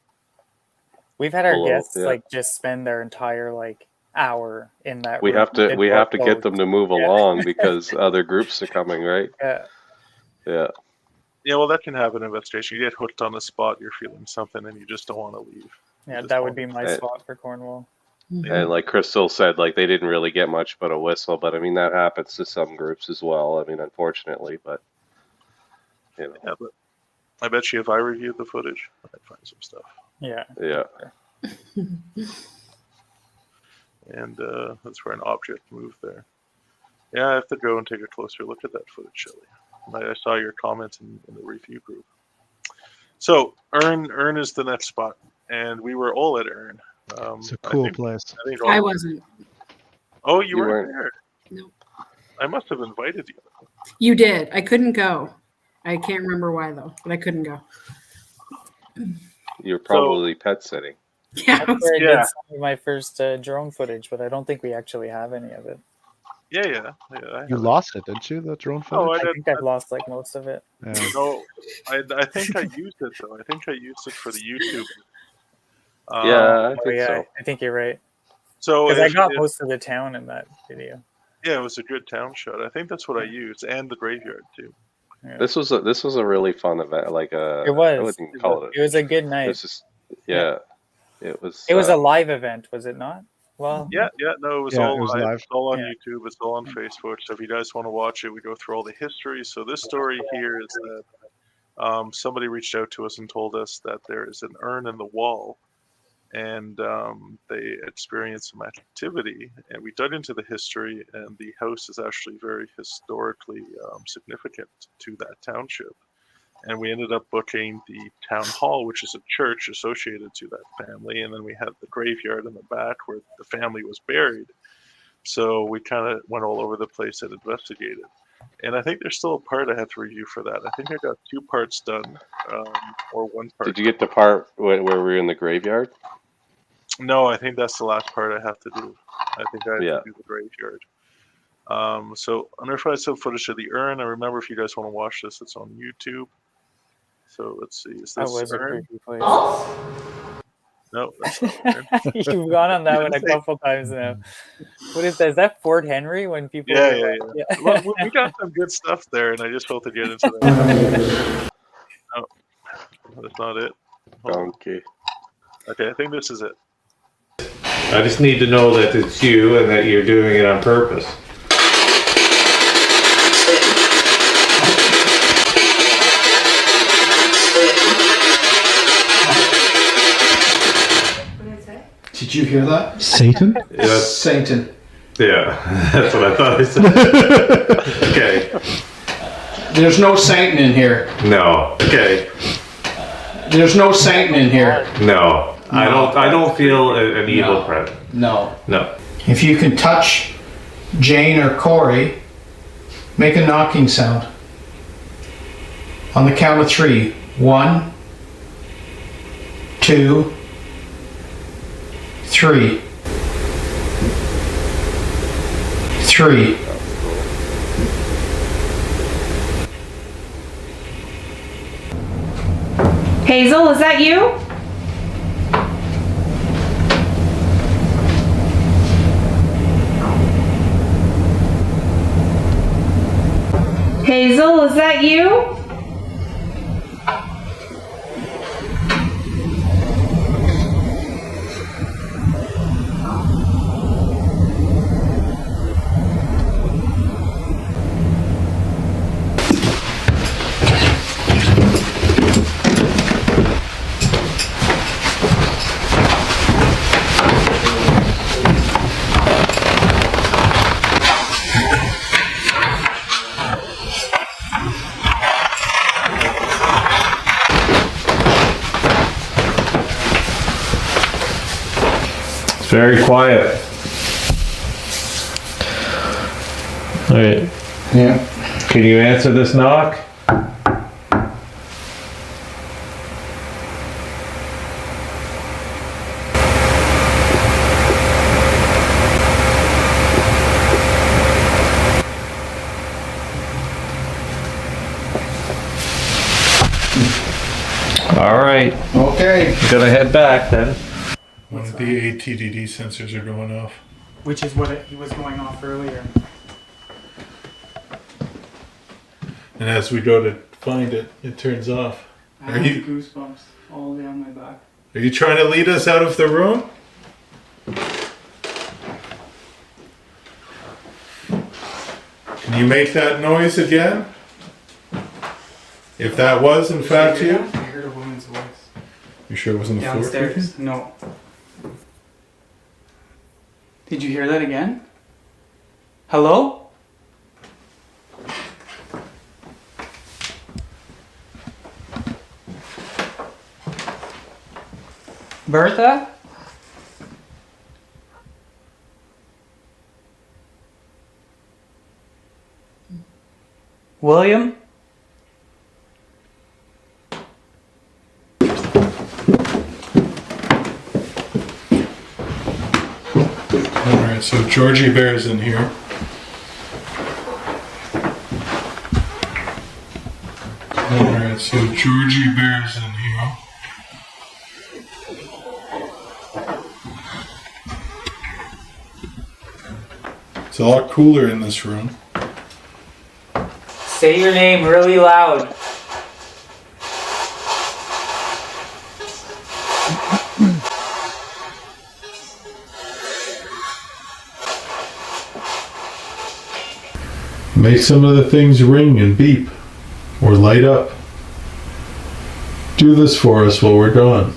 We've had our guests like just spend their entire like hour in that We room. have to get them to move along because other groups are coming, right? Yeah. Yeah. Yeah, well, that can happen in investigation. You get hooked on the spot, you're feeling something, and you just don't want to leave. Yeah, that would be my spot for Cornwall. And like Crystal said, like they didn't really get much but a whistle, but I mean that happens to some groups as well. I mean, unfortunately, but you know. Yeah, but I bet you if I reviewed the footage, I'd find some stuff. Yeah. Yeah. And that's where an object moved there. Yeah, I have to go and take a closer look at that footage, Shelley. I saw your comments in the review group. So Ern is the next spot, and we were all at Ern. It's a cool place. I wasn't. Oh, you weren't there? No. I must have invited you. You did. I couldn't go. I can't remember why though, but I couldn't go. You're probably pet sitting. Yeah. That's where I did some of my first drone footage, but I don't think we actually have any of it. Yeah. You lost it, didn't you? The drone footage. I think I've lost like most of it. Yeah. No, I think I used it though. I think I used it for the YouTube. I think so. I think you're right. So because I got most of the town in that video. Yeah, it was a good town shot. I think that's what I used, and the graveyard too. Yeah. This was a really fun event. Like it was. I wouldn't call it. It was a good night. It was. It was a live event, was it not? Well. Yeah. No, it was all live. It's all on Yeah. YouTube. It's all on Facebook. So if you guys want to watch it, we go through all the history. So this story here is that somebody reached out to us and told us that there is an urn in the wall. And they experienced some activity, and we dug into the history, and the house is actually very historically significant to that township. And we ended up booking the town hall, which is a church associated to that family, and then we had the graveyard in the back where the family was buried. So we kind of went all over the place and investigated. And I think there's still a part I have to review for that. I think I got 2 parts done, or 1 part. Did you get the part where we were in the graveyard? No, I think that's the last part I have to do. I think I have to do the graveyard. So unearthed still footage of the urn. I remember if you guys want to watch this, it's on YouTube. So let's see. Is That this was a urn? creepy place. No, that's not urn. You've gone on that one a couple times now. What is that? Is that Fort Henry when people? Yeah. Well, we got some good stuff there, and I just felt to get into that. No, that's not it. Okay. Okay, I think this is it. I just need to know that it's you and that you're doing it on purpose. Did you hear that? Satan? Yeah. Satan. Yeah, that's what I thought I said. Okay. There's no Satan in here. No. Okay. There's no Satan in here. No. I don't feel an evil presence. No. No. If you can touch Jane or Corey, make a knocking sound. On the count of 3. 1, 2, 3. 3. Hazel, is that you? Hazel, is that you? very quiet. All right. Yeah. Can you answer this knock? All right. Okay. Gonna head back then. One of the ATDD sensors are going off. Which is what he was going off earlier. And as we go to find it, it turns off. I Are have you goosebumps all down my back. are you trying to lead us out of the room? Can you make that noise again? If that was in fact you? I heard a woman's voice. You sure it wasn't the floor creaking? Downstairs? No. Did you hear that again? Hello? Bertha? William? Alright, so Georgie Bear's in here. Alright, so Georgie Bear's in here. It's a lot cooler in this room. Say your name really loud. Make some of the things ring and beep or light up. Do this for us while we're gone.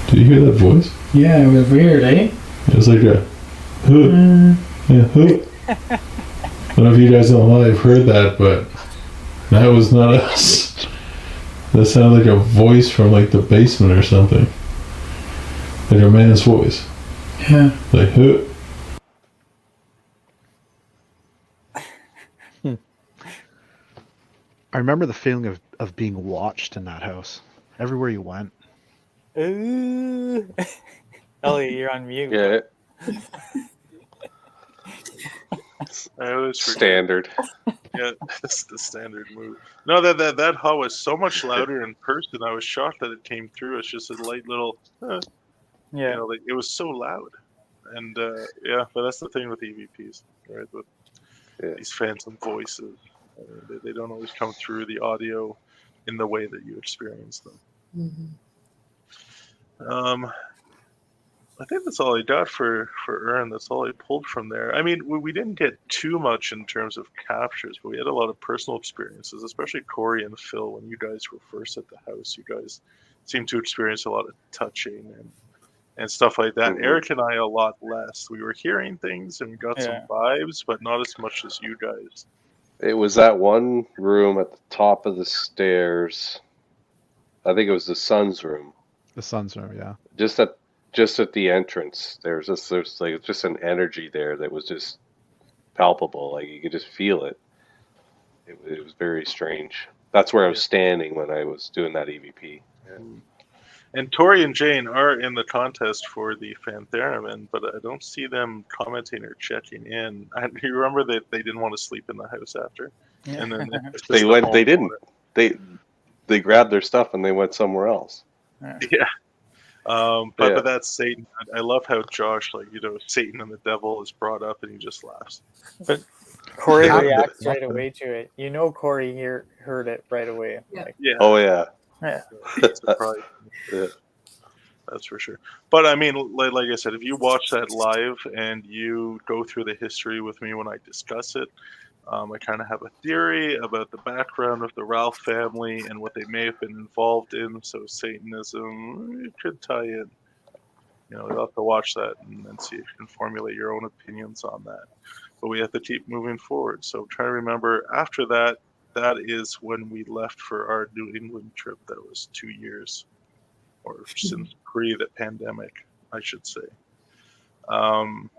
Did you hear that voice? Yeah, it was weird, eh? It was like a hoot. Yeah, hoot. I don't know if you guys on live heard that, but that was not us. That sounded like a voice from like the basement or something. Like a man's voice. Yeah. Like hoot. I remember the feeling of being watched in that house. Everywhere you went. Ooh. Ellie, you're on mute. Yeah. I always forget. Standard. Yeah, that's the standard move. No, that hall was so much louder in person. I was shocked that it came through. It's just a light little. Yeah. You know, like, it was so loud, and yeah, but that's the thing with EVPs, right? With these phantom voices, they don't always come through the audio in the way that you experience them. I think that's all I got for Ern. That's all I pulled from there. I mean, we didn't get too much in terms of captures, but we had a lot of personal experiences, especially Corey and Phil. When you guys were first at the house, you guys seemed to experience a lot of touching and stuff like that. Eric and I a lot less. We were hearing things and we got some vibes, but not as much as you guys. It was that one room at the top of the stairs. I think it was the son's room. The son's room, yeah. Just at the entrance, there's like just an energy there that was just palpable. Like you could just feel it. It was very strange. That's where I was standing when I was doing that EVP. Yeah. And Tori and Jane are in the contest for the Phantheremin, but I don't see them commenting or checking in. You remember that they didn't want to sleep in the house after, and then they went. They didn't. They grabbed their stuff and they went somewhere else. Yeah. But that's Satan. I love how Josh, like, you know, Satan and the devil is brought up and he just laughs. But Corey reacts right away to it. You know, Corey heard it right away. Yeah. Like, Yeah. Oh yeah. Yeah. Surprise. Yeah. That's for sure. But I mean, like I said, if you watch that live and you go through the history with me when I discuss it, I kind of have a theory about the background of the Ralph family and what they may have been involved in. So Satanism, it could tie in. You know, you'll have to watch that and then see if you can formulate your own opinions on that. But we have to keep moving forward. So try to remember after that that is when we left for our New England trip. That was 2 years, or since pre the pandemic, I should say. And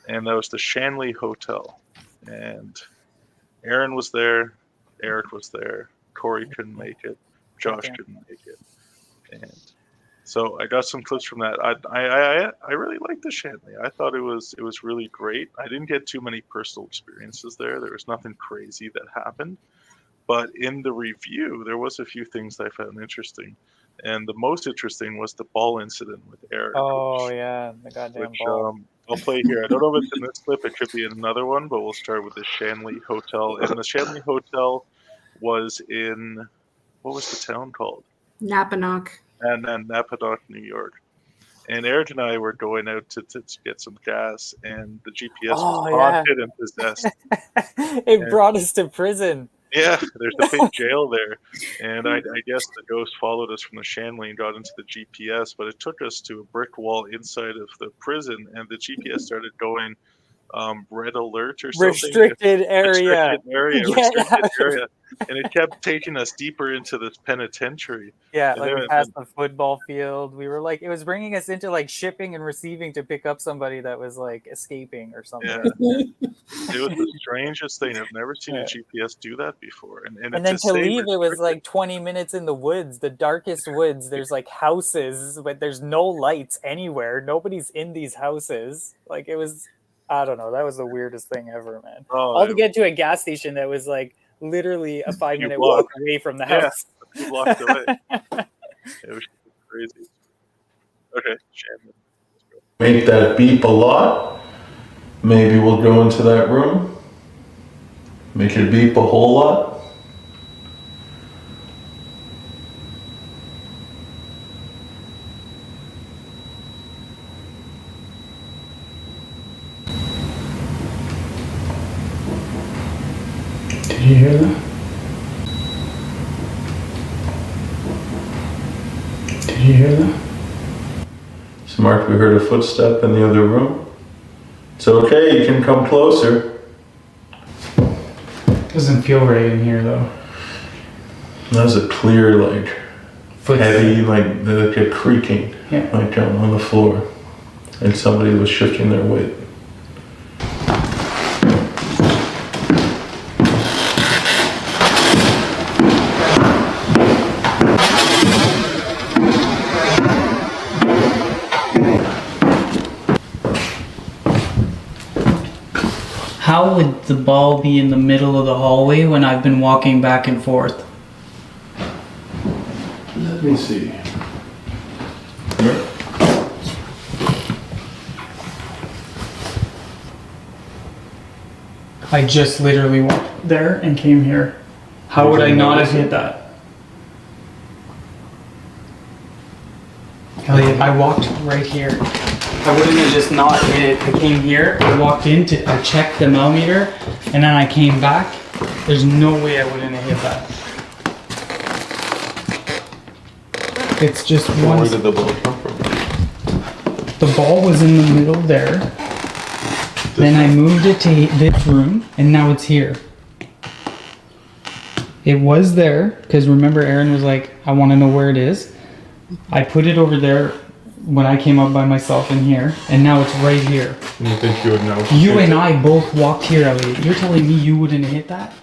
that was the Shanley Hotel. And Aaron was there, Eric was there, Corey couldn't make it, Josh couldn't make it. And so I got some clips from that. I really liked the Shanley. I thought it was really great. I didn't get too many personal experiences there. There was nothing crazy that happened. But in the review, there was a few things that I found interesting. And the most interesting was the ball incident with Eric. Yeah, the goddamn ball. I'll play here. I don't know if it's in this clip. It could be in another one, but we'll start with the Shanley Hotel. And the Shanley Hotel was in, what was the town called? Napanock. And Napanock, New York. And Eric and I were going out to get some gas, and the GPS was haunted and possessed. It brought us to prison. Yeah, there's a big jail there. And I guess the ghost followed us from the Shanley and got into the GPS, but it took us to a brick wall inside of the prison, and the GPS started going red alert or something. Restricted area. Restricted area. And it kept taking us deeper into this penitentiary. Yeah, and like we passed the football field. We were like, it was bringing us into like shipping and receiving to pick up somebody that was like escaping or something. Yeah. It was the strangest thing. I've never seen a GPS do that before. And then to leave, it was like 20 minutes in the woods, the darkest woods. There's like houses, but there's no lights anywhere. Nobody's in these houses. Like it was, I don't know. That was the weirdest thing ever, man. All to get to a gas station that was like literally a 5-minute walk away from the house. Yeah, 2 blocks away. It was crazy. Okay, Shannon. Make that beep a lot. Maybe we'll go into that room. Make it beep a whole lot. Did you hear that? Did you hear that? So Mark, we heard a footstep in the other room. It's okay, you can come closer. Doesn't feel right in here though. That was a clear, like, heavy, like a creaking, like down on the floor. And somebody was shifting their weight. How would the ball be in the middle of the hallway when I've been walking back and forth? Let me see. I just literally walked there and came here. How would I not have hit that? Elliot, I walked right here. I wouldn't have just not hit it. I came here, I walked in, I checked the millimeter, and then I came back. There's no way I wouldn't have hit that. It's just one. Where did the ball come from? The ball was in the middle there. Then I moved it to this room, and now it's here. It was there, because remember Aaron was like, I want to know where it is. I put it over there when I came up by myself in here, and now it's right here. You think you would know? You and I both walked here, Elliot. You're telling me you wouldn't have hit that?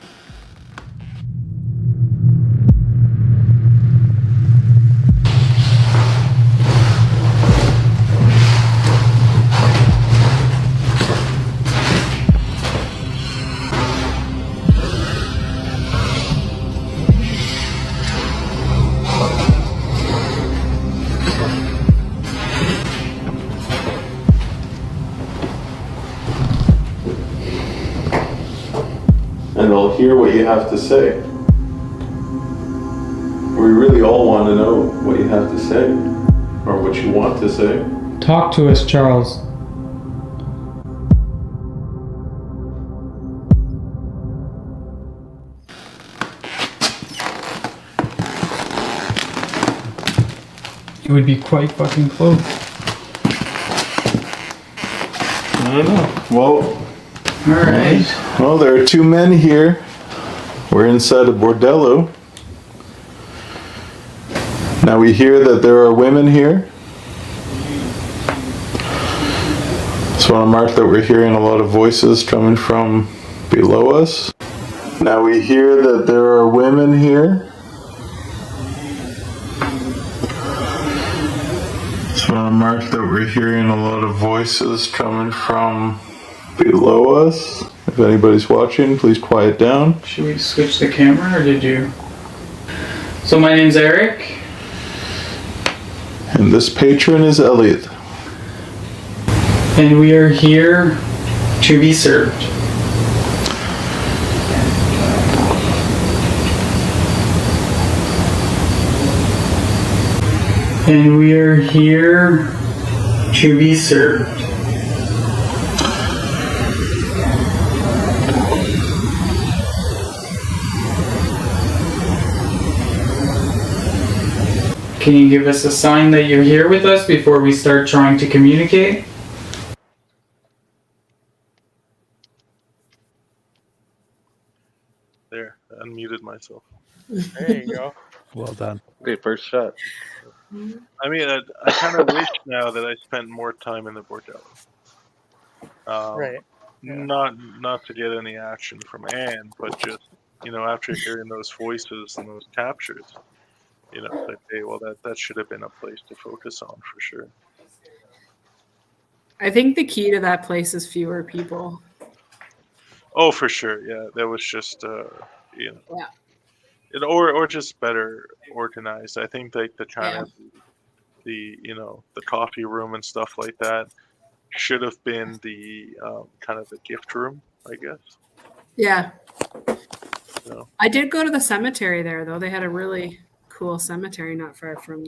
And I'll hear what you have to say. We really all want to know what you have to say, or what you want to say. Talk to us, Charles. It would be quite fucking close. I don't know. Well, alright. Well, there are 2 men here. We're inside a bordello. Now we hear that there are women here. So I want to mark that we're hearing a lot of voices coming from below us. Now we hear that there are women here. So I want to mark that we're hearing a lot of voices coming from below us. If anybody's watching, please quiet down. Should we switch the camera or did you? So my name's Eric. And this patron is Elliot. And we are here to be served. And we are here to be served. Can you give us a sign that you're here with us before we start trying to communicate? There, I unmuted myself. There you go. Well done. Okay, first shot. I mean, I kind of wish now that I spent more time in the bordello. Right. Not to get any action from Anne, but just, after hearing those voices and those captures, like, hey, well, that should have been a place to focus on for sure. I think the key to that place is fewer people. Oh, for sure, yeah. That was just, Yeah. Or just better organized. I think like the kind of the coffee room and stuff like that should have been the kind of the gift room, I guess. Yeah. So. I did go to the cemetery there, though. They had a really cool cemetery not far from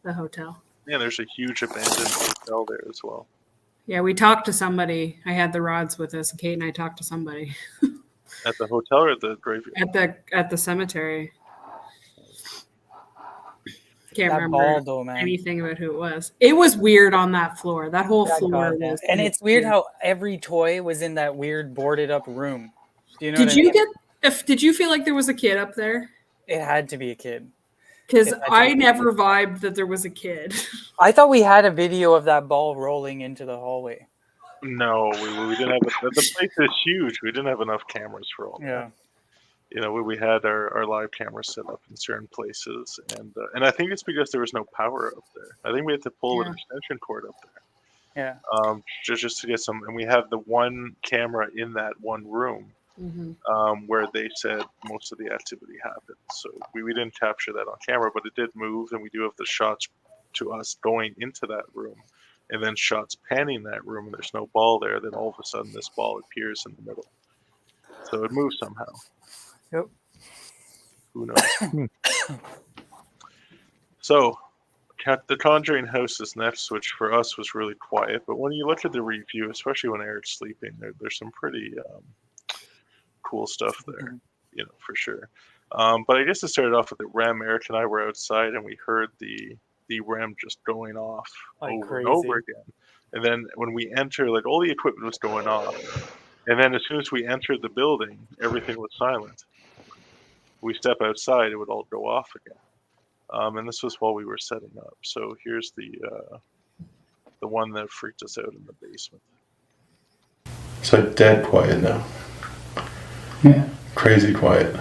the hotel. Yeah, there's a huge abandoned hotel there as well. Yeah, we talked to somebody. I had the rods with us. Kate and I talked to somebody. At the hotel or the graveyard? At the cemetery. Can't That remember ball, though, man. anything about who it was. It was weird on that floor. That whole floor was. And it's weird how every toy was in that weird boarded up room. Do you know? Did you feel like there was a kid up there? It had to be a kid. Because I never vibed that there was a kid. I thought we had a video of that ball rolling into the hallway. No, we didn't have the place is huge. We didn't have enough cameras for all that. Yeah. We had our live cameras set up in certain places, and I think it's because there was no power up there. I think we had to pull an extension cord up there. Yeah. Just to get some, and we had the one camera in that one room. Where they said most of the activity happened. So we didn't capture that on camera, but it did move, and we do have the shots to us going into that room, and then shots panning that room, and there's no ball there. Then all of a sudden, this ball appears in the middle. So it moves somehow. Yep. Who knows? So, the Conjuring house is next, which for us was really quiet. But when you look at the review, especially when Eric's sleeping, there's some pretty cool stuff there, for sure. But I guess it started off with the REM. Eric and I were outside, and we heard the REM just going off over and over again. And then when we enter, like, all the equipment was going off. And then as soon as we entered the building, everything was silent. We step outside, it would all go off again. And this was while we were setting up. So here's the one that freaked us out in the basement. It's like dead quiet now. Yeah. Crazy quiet.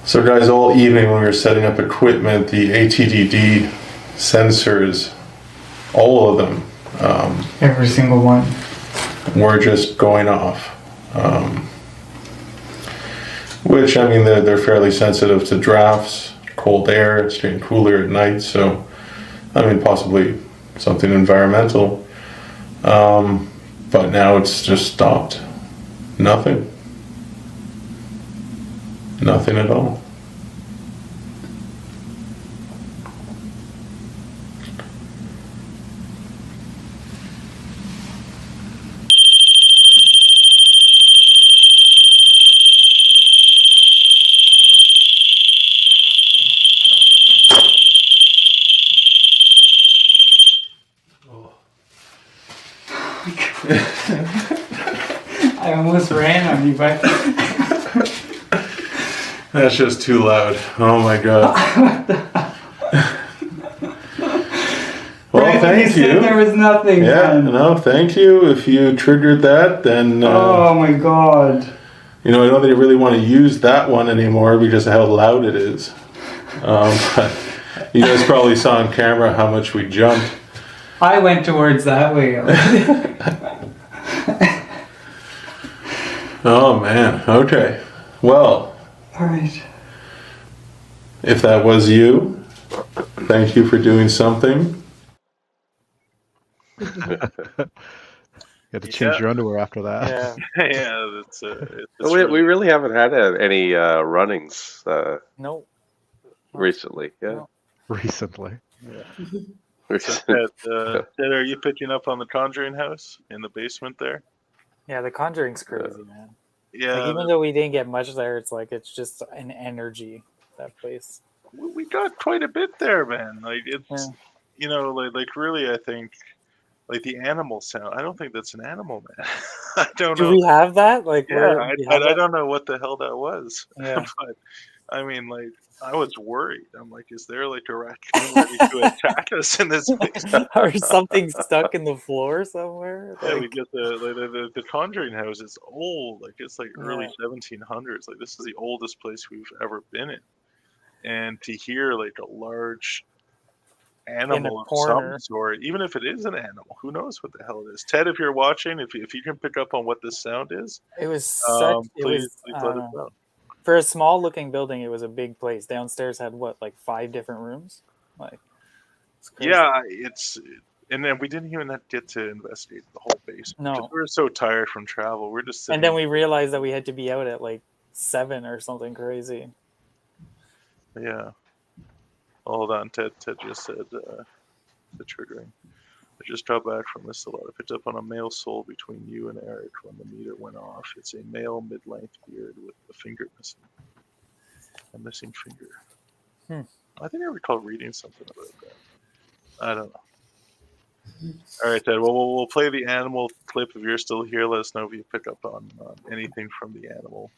So guys, all evening when we were setting up equipment, the ATDD sensors, all of them, every single one, were just going off. Which, I mean, they're fairly sensitive to drafts, cold air, it's getting cooler at night, so, I mean, possibly something environmental. But now it's just stopped. Nothing. Nothing at all. I almost ran on you, but That's just too loud. Oh my god. Well, thank you. There was nothing. Yeah, then. no, thank you. If you triggered that, then Oh my god. I don't think you really want to use that one anymore because of how loud it is. But you guys probably saw on camera how much we jumped. I went towards that way. Oh man. Okay. Well. All right. If that was you, thank you for doing something. You had to change your underwear after that. Yeah. Yeah, We really haven't had any runnings No. recently. Yeah. No. Recently. So, Ted, are you picking up on the Conjuring house in the basement there? Yeah, the Conjuring's crazy, man. Yeah. Like, even though we didn't get much there, it's just an energy, that place. We got quite a bit there, man. Like it's, like really, I think, like the animal sound. I don't think that's an animal, man. I don't know. Do we have that? Like, Yeah, I that? don't know what the hell that was. Yeah. But I mean, like, I was worried. I'm like, is there like a raccoon ready to attack us in this basement? Or something stuck in the floor somewhere? Yeah, Like, we get the Conjuring house is old. Like it's like early 1700s. Like this is the oldest place we've ever been in. And to hear like a large animal of some sort, even if it is an animal, who knows what the hell it is? Ted, if you're watching, if you can pick up on what this sound is, it was please let us know. For a small looking building, it was a big place. Downstairs had what, like 5 different rooms? Like, it's crazy. Yeah, and then we didn't even get to investigate the whole basement. No. We were so tired from travel. We're just sitting. And then we realized that we had to be out at like 7 or something crazy. Yeah. Hold on, Ted just said the triggering. I just got back from this a lot. I picked up on a male soul between you and Eric when the meter went off. It's a male mid-length beard with a finger missing. A missing finger. I think I recall reading something about that. I don't know. All right, Ted. Well, we'll play the animal clip. If you're still here, let us know if you pick up on anything from the animal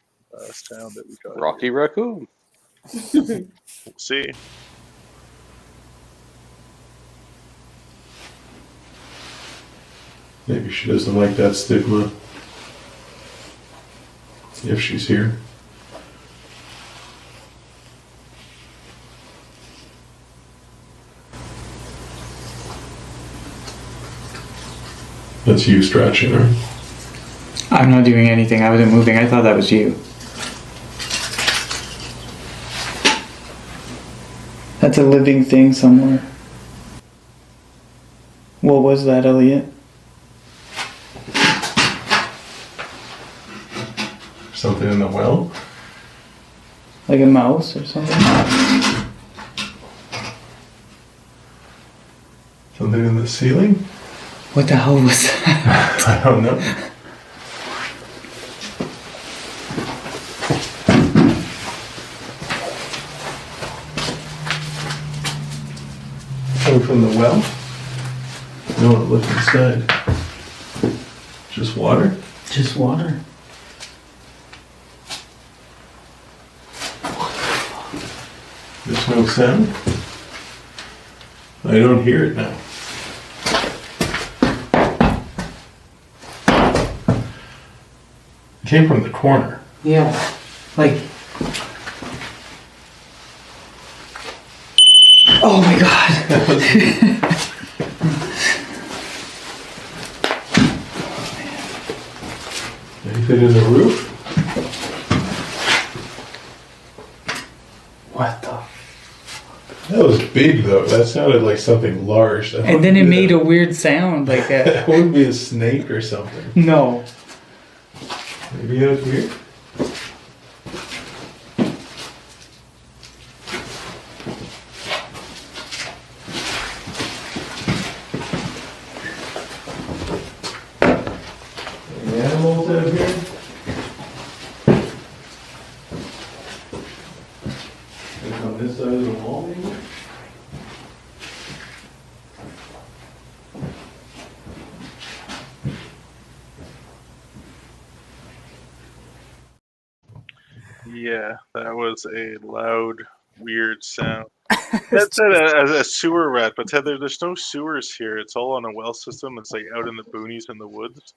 sound that we got. Rocky Raccoon. We'll see. Maybe she doesn't like that stigma. If she's here. That's you stretching her. I'm not doing anything. I wasn't moving. I thought that was you. That's a living thing somewhere. What was that, Elliot? Something in the well? Like a mouse or something? Something in the ceiling? What the hell was that? I don't know. Coming from the well? No one look inside. Just water? Just water. There's no sound? I don't hear it now. It came from the corner. Yeah. Like. Oh my god. Anything in the roof? What the? That was big though. That sounded like something large. And then it made a weird sound like a. That would be a snake or something. No. Maybe out here? Any animals out here? Like on this side of the wall maybe? Yeah, that was a loud, weird sound. That's a sewer rat, but Ted, there's no sewers here. It's all on a well system. It's like out in the boonies in the woods.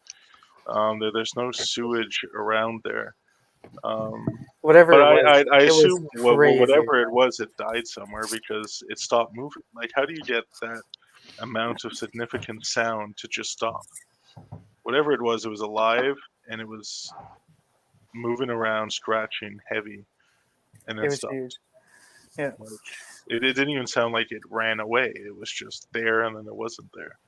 There's no sewage around there. Whatever But it was, I it was assume crazy. whatever it was, it died somewhere because it stopped moving. Like, how do you get that amount of significant sound to just stop? Whatever it was alive and it was moving around, scratching, heavy, and then It was stopped. huge. Yeah. Like, it didn't even sound like it ran away. It was just there and then it wasn't there.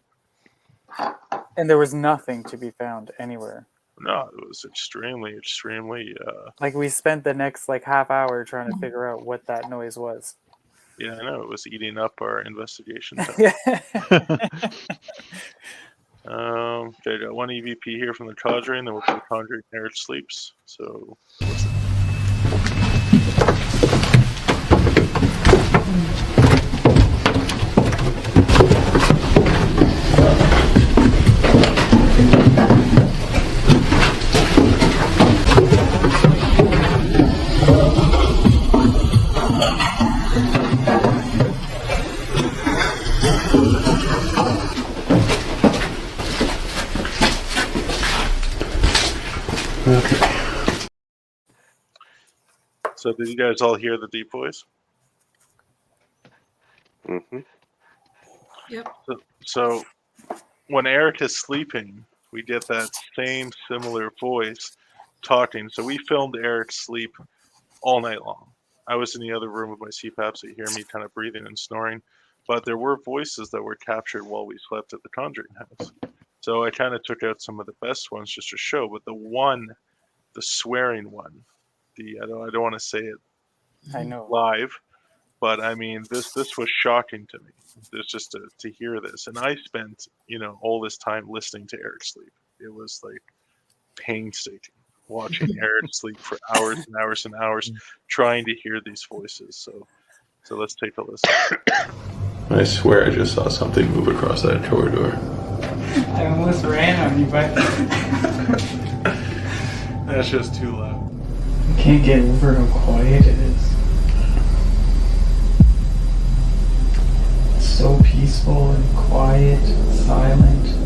And there was nothing to be found anywhere. No, it was extremely. Like, we spent the next like half hour trying to figure out what that noise was. Yeah, I know, it was eating up our investigation time. Okay, I got one EVP here from the Conjuring, then we'll do Conjuring Eric Sleeps. So. Okay. So did you guys all hear the deep voice? Mm-hmm. Yep. So when Eric is sleeping, we get that same similar voice talking. So we filmed Eric's sleep all night long. I was in the other room with my CPAP, so you hear me kind of breathing and snoring. But there were voices that were captured while we slept at the Conjuring house. So I kind of took out some of the best ones just to show. But the swearing one, I don't want to say it I know live, but I mean this was shocking to me. There's just to hear this, and I spent all this time listening to Eric sleep. It was like painstaking watching Eric sleep for hours and hours and hours, trying to hear these voices. So let's take a listen. I swear I just saw something move across that corridor. I almost ran on you, but That's just too loud. I can't get over how quiet it is. It's so peaceful and quiet, silent.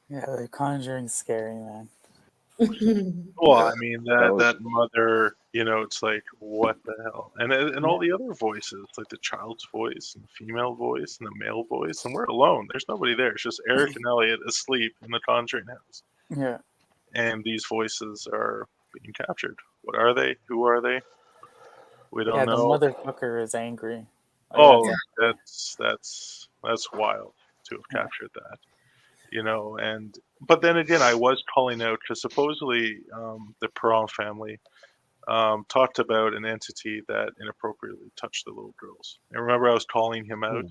Yeah, The Conjuring's scary, man. Well, I mean that mother You know, it's like, what the hell? And all the other voices, like the child's voice and the female voice and the male voice, and we're alone. There's nobody there. It's just Eric and Elliot asleep in the Conjuring house. Yeah. And these voices are being captured. What are they? Who are they? We don't Yeah, know. the motherfucker is angry. Oh, that's wild to have captured that. You know, but then again, I was calling out because supposedly the Perron family talked about an entity that inappropriately touched the little girls. And remember, I was calling him out,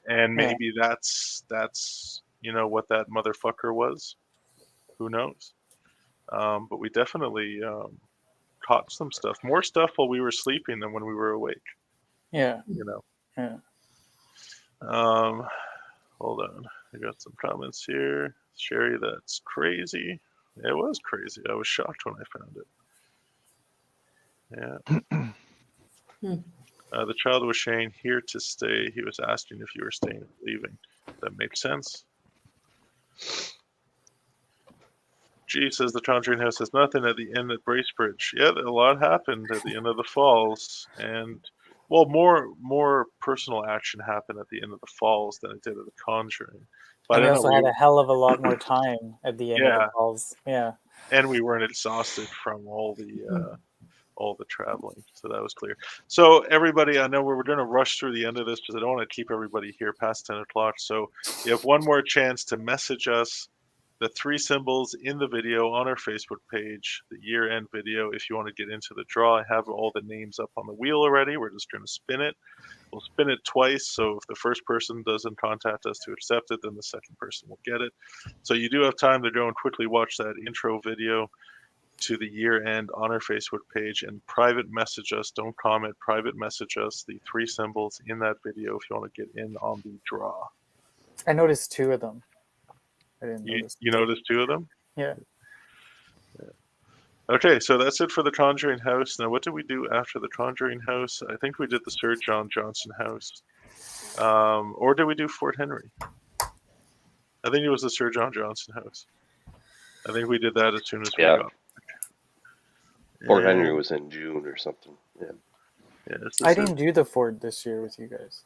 and maybe that's you know what that motherfucker was. Who knows? But we definitely caught some stuff, more stuff while we were sleeping than when we were awake. Yeah. You know. Yeah. Hold on, I got some comments here. Sherry, that's crazy. It was crazy. I was shocked when I found it. Yeah. The child was saying here to stay. He was asking if you were staying or leaving. That makes sense. G says the Conjuring House has nothing at the end at Bracebridge. Yeah, a lot happened at the end of the falls, and well, more personal action happened at the end of the falls than it did at the Conjuring. But And I we don't also know. had a hell of a lot more time at the end of Yeah. the falls. Yeah. And we weren't exhausted from all the traveling, so that was clear. So everybody, I know we're going to rush through the end of this because I don't want to keep everybody here past 10 o'clock. So you have one more chance to message us the 3 symbols in the video on our Facebook page, the year-end video. If you want to get into the draw, I have all the names up on the wheel already. We're just going to spin it. We'll spin it twice, so if the first person doesn't contact us to accept it, then the second person will get it. So you do have time to go and quickly watch that intro video to the year end on our Facebook page and private message us. Don't comment, private message us the 3 symbols in that video if you want to get in on the draw. I noticed 2 of them. I didn't notice. You noticed 2 of them? Yeah. Okay, so that's it for the Conjuring House. Now, what did we do after the Conjuring House? I think we did the Sir John Johnson House. Or did we do Fort Henry? I think it was the Sir John Johnson House. I think we did that as soon as we got. Fort Henry was in June or something. Yeah. I didn't do the fort this year with you guys.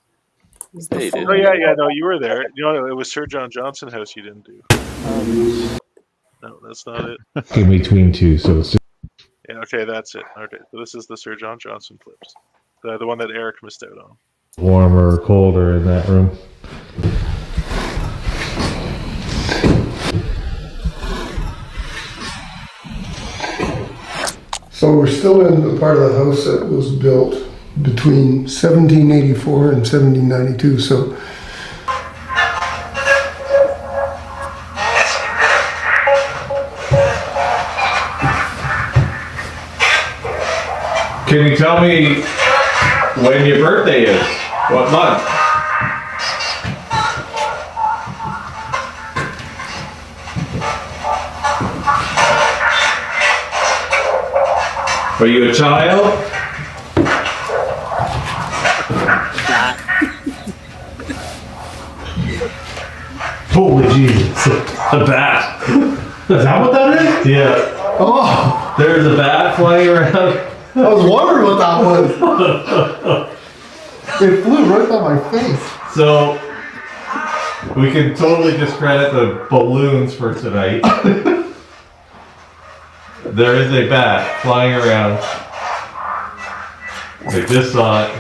Yeah, you did. Oh yeah, no, you were there. You know, it was Sir John Johnson House you didn't do. No, that's not it. In between 2, so it's just... Yeah, okay, that's it. Okay, so this is the Sir John Johnson clips. The one that Eric missed out on. warmer or colder in that room. So we're still in the part of the house that was built between 1784 and 1792. So Can you tell me when your birthday is? What month? Are you a child? Holy Jesus. A bat. Is that what that is? Yeah. Oh! There's a bat flying around. I was wondering what that was. It flew right by my face. So, we can totally discredit the balloons for tonight. There is a bat flying around. I just saw it.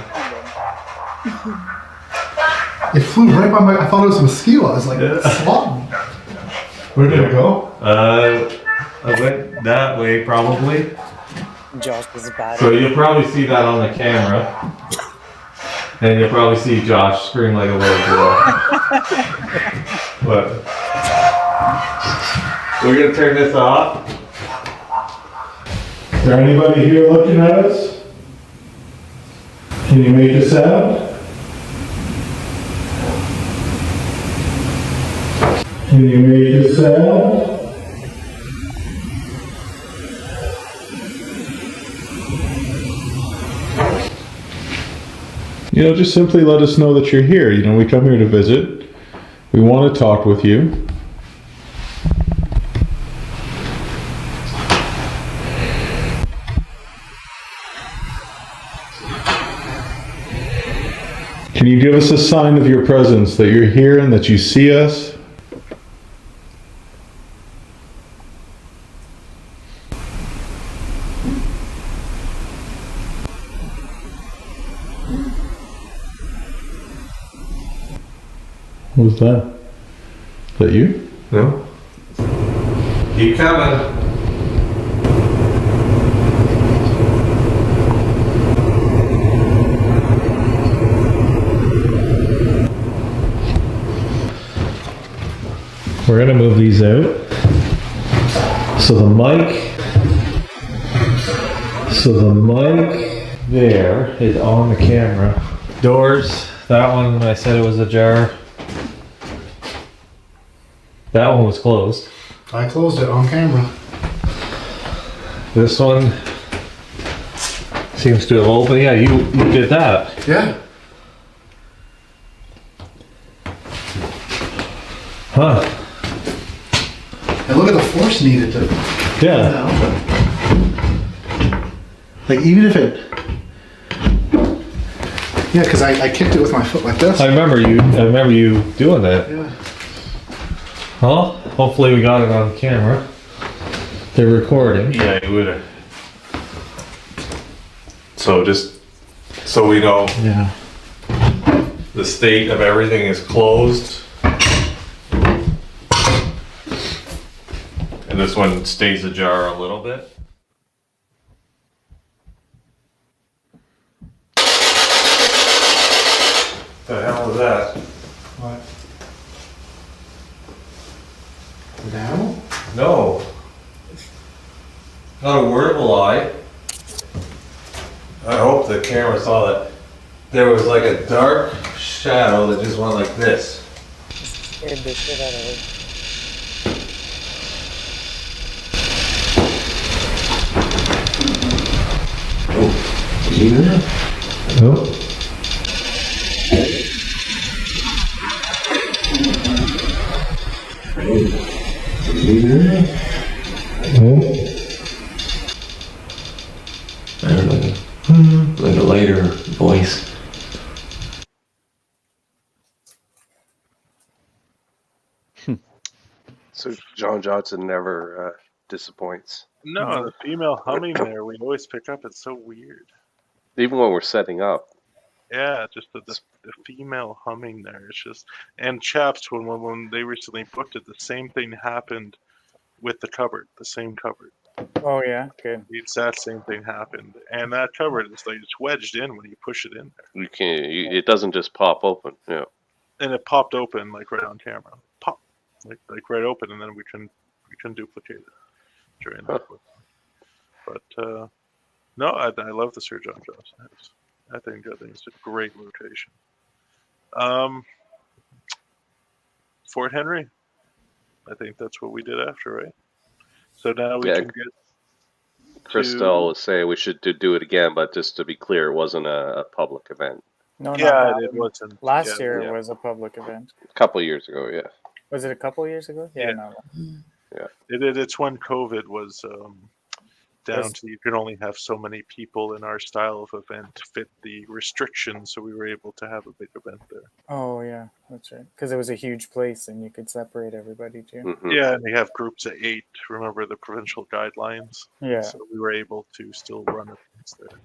It flew right by my. I thought it was a mosquito. I was like, swatting. Where did it go? I went that way probably. Josh was bad. So you'll probably see that on the camera. And you'll probably see Josh scream like a little girl. But we're gonna turn this off. Is there anybody here looking at us? Can you make a sound? Can you make a sound? You know, just simply let us know that you're here. You know, we come here to visit. We want to talk with you. Can you give us a sign of your presence, that you're here and that you see us? What was that? Is that you? No. Keep coming. We're gonna move these out. So the mic there is on the camera. Doors, that one I said it was ajar. That one was closed. I closed it on camera. This one seems to have opened. Yeah, you did that. Yeah. Huh. And look at the force needed to. Yeah. Like even if it. Yeah, because I kicked it with my foot like this. I remember you doing that. Yeah. Well, hopefully we got it on camera. They're recording. Yeah, you would have. So just so we know. Yeah. The state of everything is closed. And this one stays ajar a little bit. The hell is that? What? An animal? No. Not a word of a lie. I hope the camera saw that. There was like a dark shadow that just went like this. Scared the shit out of it. Oh, did you hear that? No. Did you hear that? No. I heard like a lighter voice. So John Johnson never disappoints. No, the female humming there, we always pick up. It's so weird. Even when we're setting up. Yeah, just the female humming there. It's just, and chaps, when they recently booked it, the same thing happened with the cupboard, the same cupboard. Oh yeah, good. The exact same thing happened, and that cupboard is like it's wedged in when you push it in there. You can't. It doesn't just pop open. Yeah. And it popped open like right on camera, pop, like right open, and then we couldn't duplicate it during that. But no, I love the Sir John Johnson. I think it's a great rotation. Fort Henry, I think that's what we did after, right? So now we can get. Christelle was saying we should do it again, but just to be clear, it wasn't a public event. No, yeah, it wasn't. Last year it was a public event. A couple of years ago, yeah. Was it a couple of years ago? Yeah, no. Yeah. It's when COVID was down to you can only have so many people in our style of event to fit the restrictions, so we were able to have a big event there. Oh yeah, that's right. Because it was a huge place and you could separate everybody too. Mm-hmm. Yeah, and they have groups of 8. Remember the provincial guidelines? Yeah. So we were able to still run events there.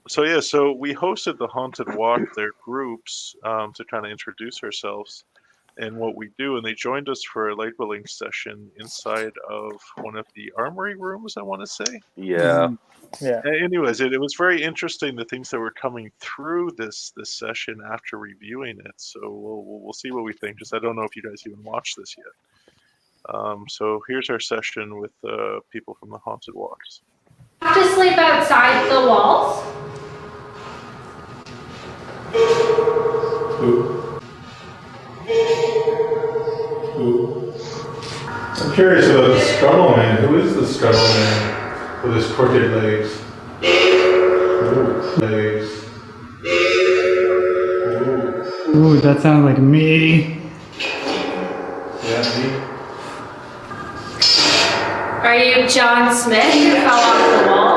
So we hosted the Haunted Walk, their groups, to kind of introduce ourselves and what we do, and they joined us for a light willing session inside of one of the armory rooms, I want to say. Yeah. Yeah. Anyways, it was very interesting, the things that were coming through this session after reviewing it. So we'll see what we think. Just I don't know if you guys even watched this yet. So here's our session with people from the Haunted Walks. Have to sleep outside the walls. I'm curious about the Scuttle Man. Who is the Scuttle Man with his crooked legs? Legs. Ooh, that sounded like me. Yeah, me. Are you John Smith who fell off the wall?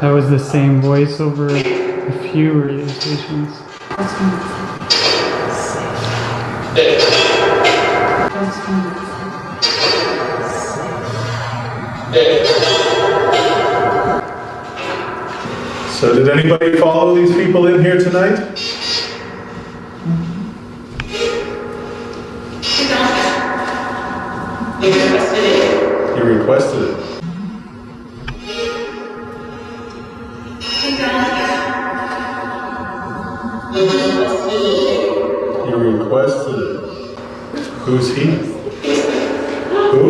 That was the same voiceover A few radio stations. So did anybody follow these people in here tonight? You requested it. You requested it. Who's he? Who?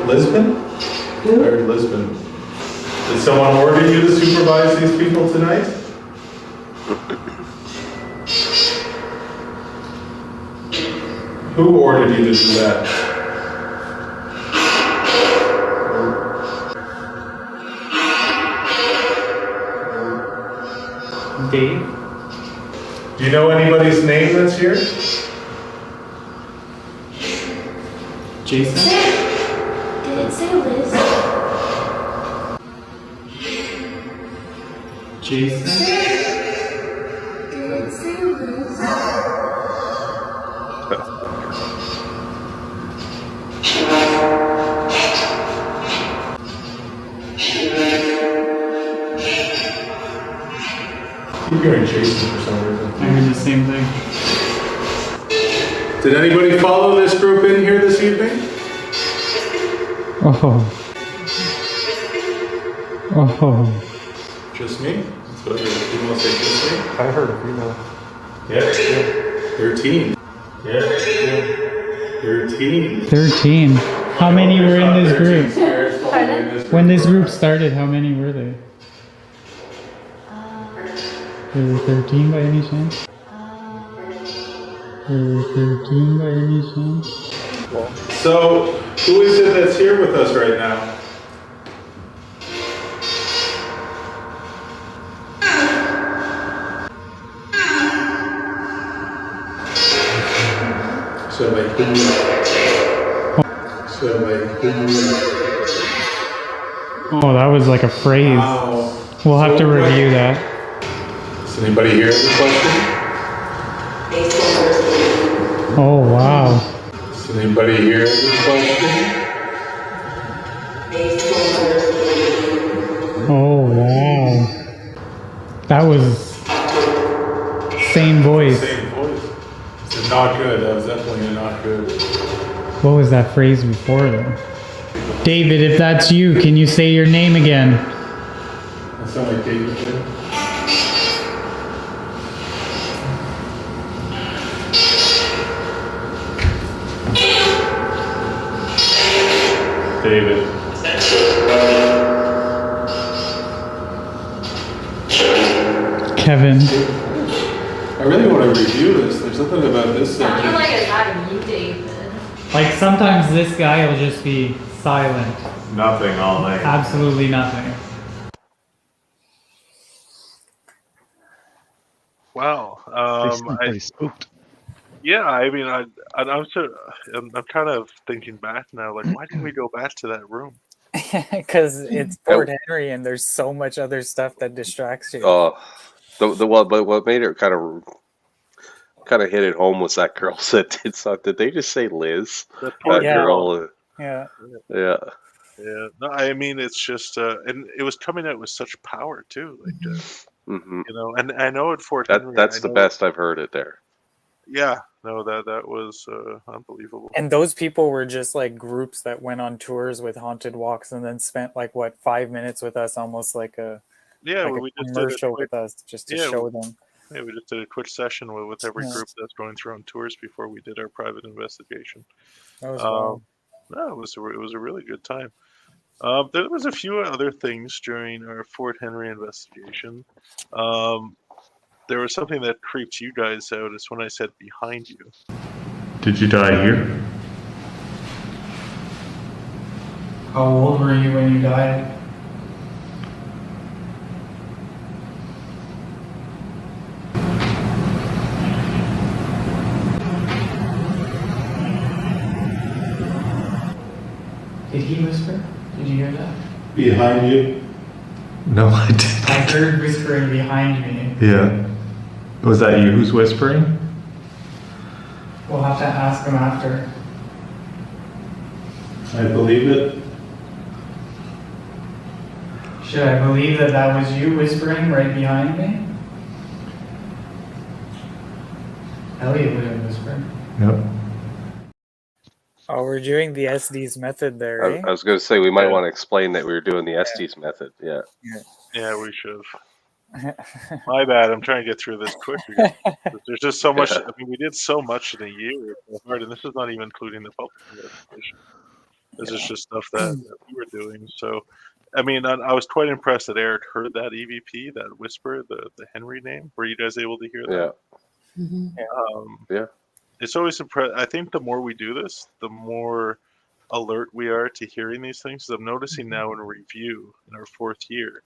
Lisbon? I heard Lisbon. Did someone order you to supervise these people tonight? Who ordered you to do that? Dave? Do you know anybody's name that's here? Jason? Did it say Liz? Jason? Did it say Liz? Keep hearing Jason for some reason. I heard the same thing. Did anybody follow this group in here this evening? Oh. Oh. Just me? That's what I heard. You want to say just me? I heard a female. Yeah. 13. Yeah. 13. 13. How many were in this group? When this group started, how many were there? There were 13 by any chance? There were 13 by any chance? So, who is it that's here with us right now? So, like, who? So, like, who? Oh, that was like a phrase. Wow. We'll have to review that. Is anybody here with a question? Oh, wow. Is anybody here with a question? Oh, wow. That was same voice. Same voice. It's not good. That was definitely not good. What was that phrase before though? David, if that's you, can you say your name again? That sounded like David did. David. Kevin. I really want to review this. There's something about this Sounded section. like it's not you, David. Like sometimes this guy will just be silent. Nothing all night. Absolutely nothing. Wow. They seem pretty spooked. Yeah, I mean, I'm kind of thinking back now. Like, why didn't we go back to that room? Because it's Fort Henry and there's so much other stuff that distracts you. But what made it kind of hit it home was that girl said, did they just say Liz? That girl. Yeah. Yeah. Yeah. No, I mean, it's just, and it was coming out with such power too. Like, Mm-hmm. you know, and I know at Fort Henry. That's the best I've heard it there. Yeah. No, that was unbelievable. And those people were just like groups that went on tours with haunted walks and then spent like 5 minutes with us, almost like a we just did commercial with us just to show them. Yeah, we just did a quick session with every group that's going through on tours before we did our private investigation. That was wild. No, it was a really good time. There was a few other things during our Fort Henry investigation. There was something that creeped you guys out. It's when I said behind you. Did you die here? How old were you when you died? Did he whisper? Did you hear that? Behind you? No, I didn't. I heard whispering behind me. Yeah. Was that you who's whispering? We'll have to ask him after. I believe it. Should I believe that that was you whispering right behind me? Elliot would have whispered. Yep. Oh, we're doing the SD's method there, eh? I was going to say we might want to explain that we were doing the Estes method. Yeah. Yeah, we should have. My bad. I'm trying to get through this quick. There's just so much. I mean, we did so much in a year, and this is not even including the public investigation. This is just stuff that we were doing. So, I mean, I was quite impressed that Eric heard that EVP, that whisper, the Henry name. Were you guys able to hear that? Yeah. It's always I think the more we do this, the more alert we are to hearing these things. I'm noticing now in a review in our 4th year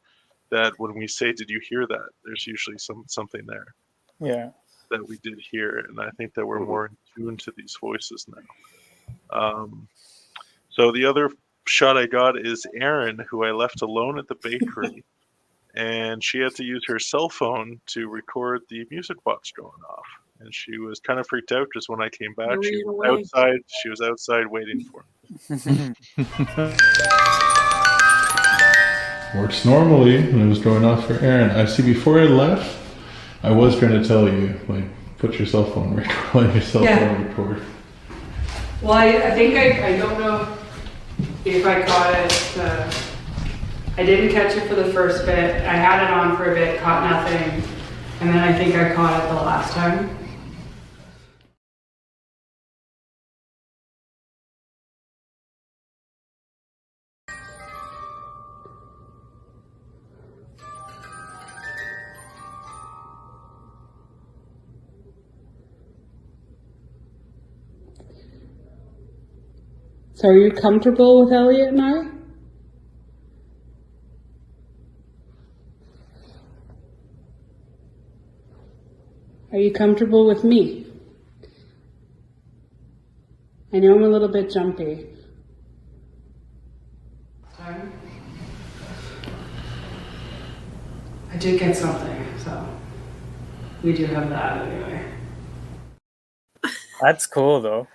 that when we say, "Did you hear that?" there's usually something there. Yeah. That we did hear, and I think that we're more in tune to these voices now. So the other shot I got is Erin, who I left alone at the bakery, and she had to use her cell phone to record the music box going off. And she was kind of freaked out because when I came back, she was outside waiting for me. Works normally when it was going off for Aaron. I see before I left, I was going to tell you, like, put your cell phone record, let your cell phone record. Well, I think I don't know if I caught it. I didn't catch it for the first bit. I had it on for a bit, caught nothing. And then I think I caught it the last time. So are you comfortable with Elliot and I? Are you comfortable with me? I know I'm a little bit jumpy. Sorry? I did get something, so we do have that anyway. That's cool though.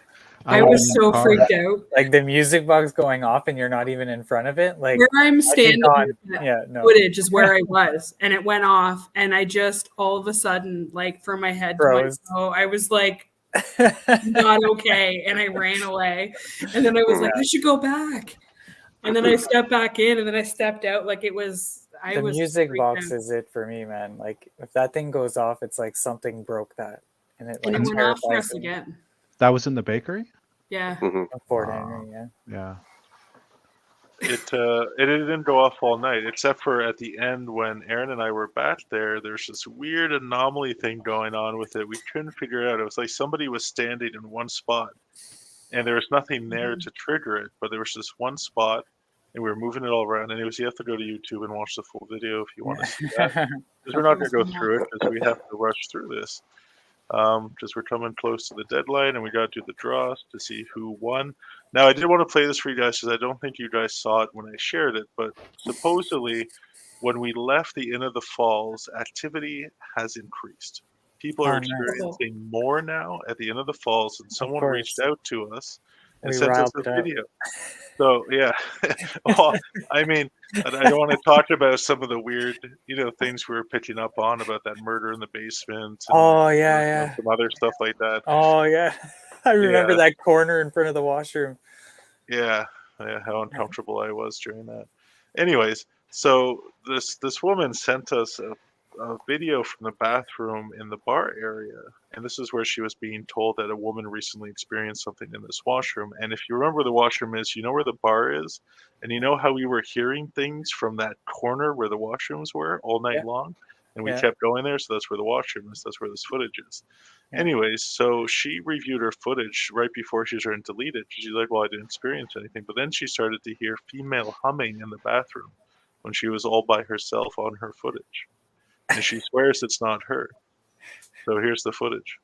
I was so freaked out. Like the music box going off and you're not even in front of it. Like where I'm standing, footage is where I was, and it went off, and I just all of a sudden, like from my head to my toe, I was like, not okay, and I ran away, and then I was like, I should go back, and then I stepped back in, and then I stepped out, like it was. The music box is it for me, man. Like if that thing goes off, it's like something broke that, and it went off for us again. That was in the bakery? Yeah. Fort Henry, yeah. Yeah. It didn't go off all night, except for at the end when Aaron and I were back there. There's this weird anomaly thing going on with it. We couldn't figure it out. It was like somebody was standing in one spot, and there was nothing there to trigger it, but there was this one spot, and we were moving it all around. And you have to go to YouTube and watch the full video if you want to see that, because we're not going to go through it because we have to rush through this. Because we're coming close to the deadline and we got to do the draws to see who won. Now, I did want to play this for you guys because I don't think you guys saw it when I shared it, but supposedly when we left the Inn of the Falls, activity has increased. People are experiencing more now at the Inn of the Falls, and someone reached out to us and sent us a video. So, yeah. Well, I mean, I don't want to talk about some of the weird, things we were picking up on about that murder in the basement. And, some other stuff like that. Oh, yeah. I remember that corner in front of the washroom. Yeah, how uncomfortable I was during that. Anyways, so this woman sent us a video from the bathroom in the bar area, and this is where she was being told that a woman recently experienced something in this washroom. And if you remember where the washroom is, you know where the bar is, and you know how we were hearing things from that corner where the washrooms were all night long, and we kept going there, so that's where the washroom is, that's where this footage is. Anyways, so she reviewed her footage right before she was trying to delete it. She's like, well, I didn't experience anything, but then she started to hear female humming in the bathroom when she was all by herself on her footage. And she swears it's not her. So here's the footage.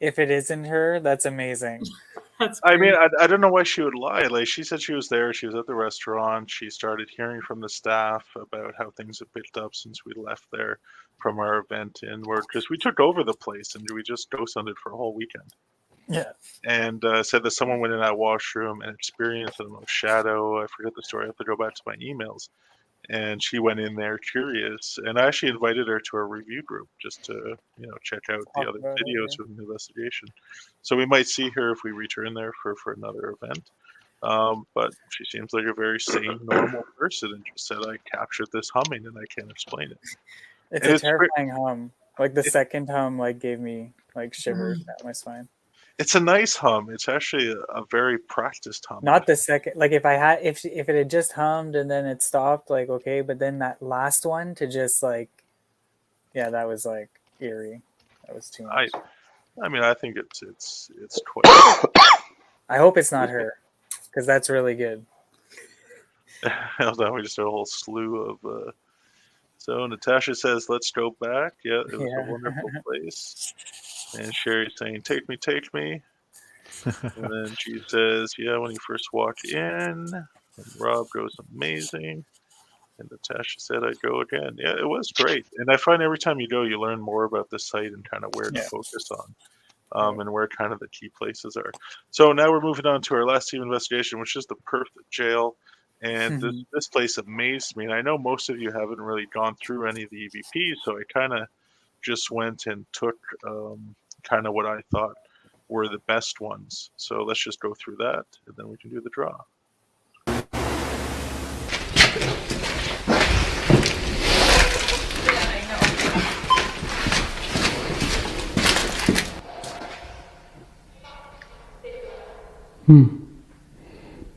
if it isn't her, that's amazing. That's I mean, great. I don't know why she would lie. Like, she said she was there. She was at the restaurant. She started hearing from the staff about how things have picked up since we left there from our event in where, because we took over the place and we just ghost hunted for a whole weekend. Yeah. And said that someone went in that washroom and experienced a shadow. I forget the story. I have to go back to my emails. And she went in there curious, and I actually invited her to a review group just to, check out the other videos of the investigation. So we might see her if we reach her in there for another event. But she seems like a very sane, normal person, and just said, "I captured this humming, and I can't explain it." It's And a terrifying hum. Like the second hum, like gave me like shivers down my spine. It's a nice hum. It's actually a very practiced hum. Not the second. Like if it had just hummed and then it stopped, like okay, but then that last one to just like, yeah, that was like eerie. That was too much. I mean, I think it's quite. I hope it's not her, because that's really good. Now we just had a whole slew of. So Natasha says, "Let's go back." Yeah, it was a wonderful place. And Sherry's saying, "Take me, take me." And then she says, "Yeah, when you first walk in." And Rob goes, "Amazing." And Natasha said, "I'd go again." Yeah, it was great. And I find every time you go, you learn more about the site and kind of where to focus on. And where kind of the key places are. So now we're moving on to our last team investigation, which is the perfect jail. And this place amazed me. And I know most of you haven't really gone through any of the EVPs, so I kind of just went and took kind of what I thought were the best ones. So let's just go through that, and then we can do the draw.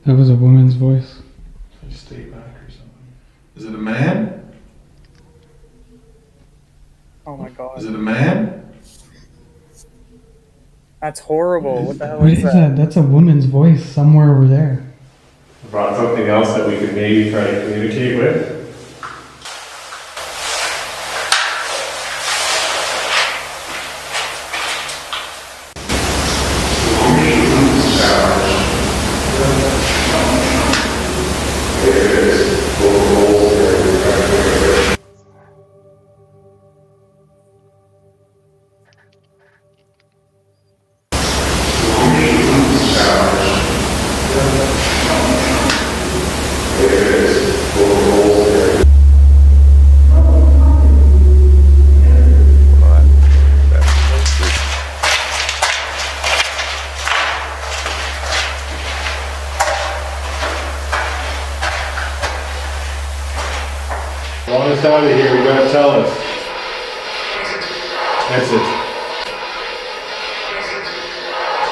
That was a woman's voice. Stay back or something. Is it a man? Oh my god. Is it a man? That's horrible. What the hell What is is that? that? That's a woman's voice somewhere over there. Brought something else that we could maybe try to communicate with. Want us out of here, you gotta tell us. That's it.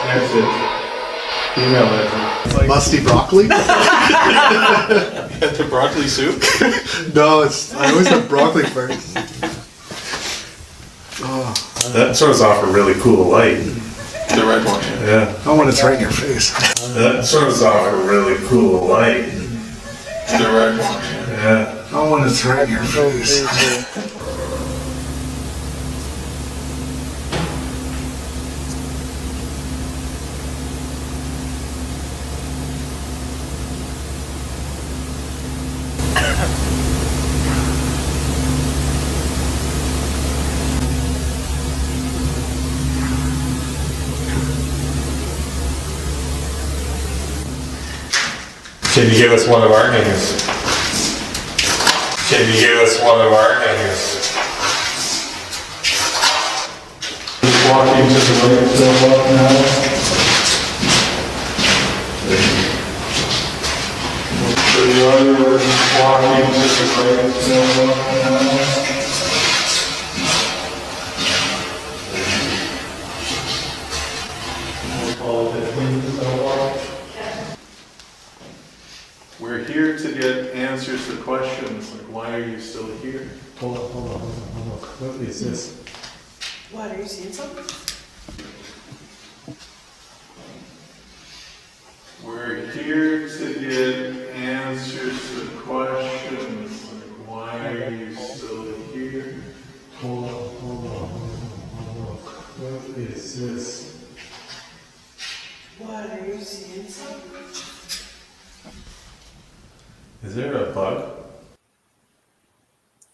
That's it. Female that's Musty broccoli? the broccoli soup? No, I always have broccoli first. Oh. That throws off a really cool light. The red one. Yeah. I want to throw it in your face. That throws off a really cool light. The red one. Yeah. I want to throw it in your face. Can you give us one of our names? Can you give us one of our names? Just walking to the right, still up now. The other walking to the right, still up now. We're here to get answers to questions like, why are you still here? Hold on. What is this? What, are you seeing something? We're here to get answers to questions like, why are you still here? Hold on. What is this?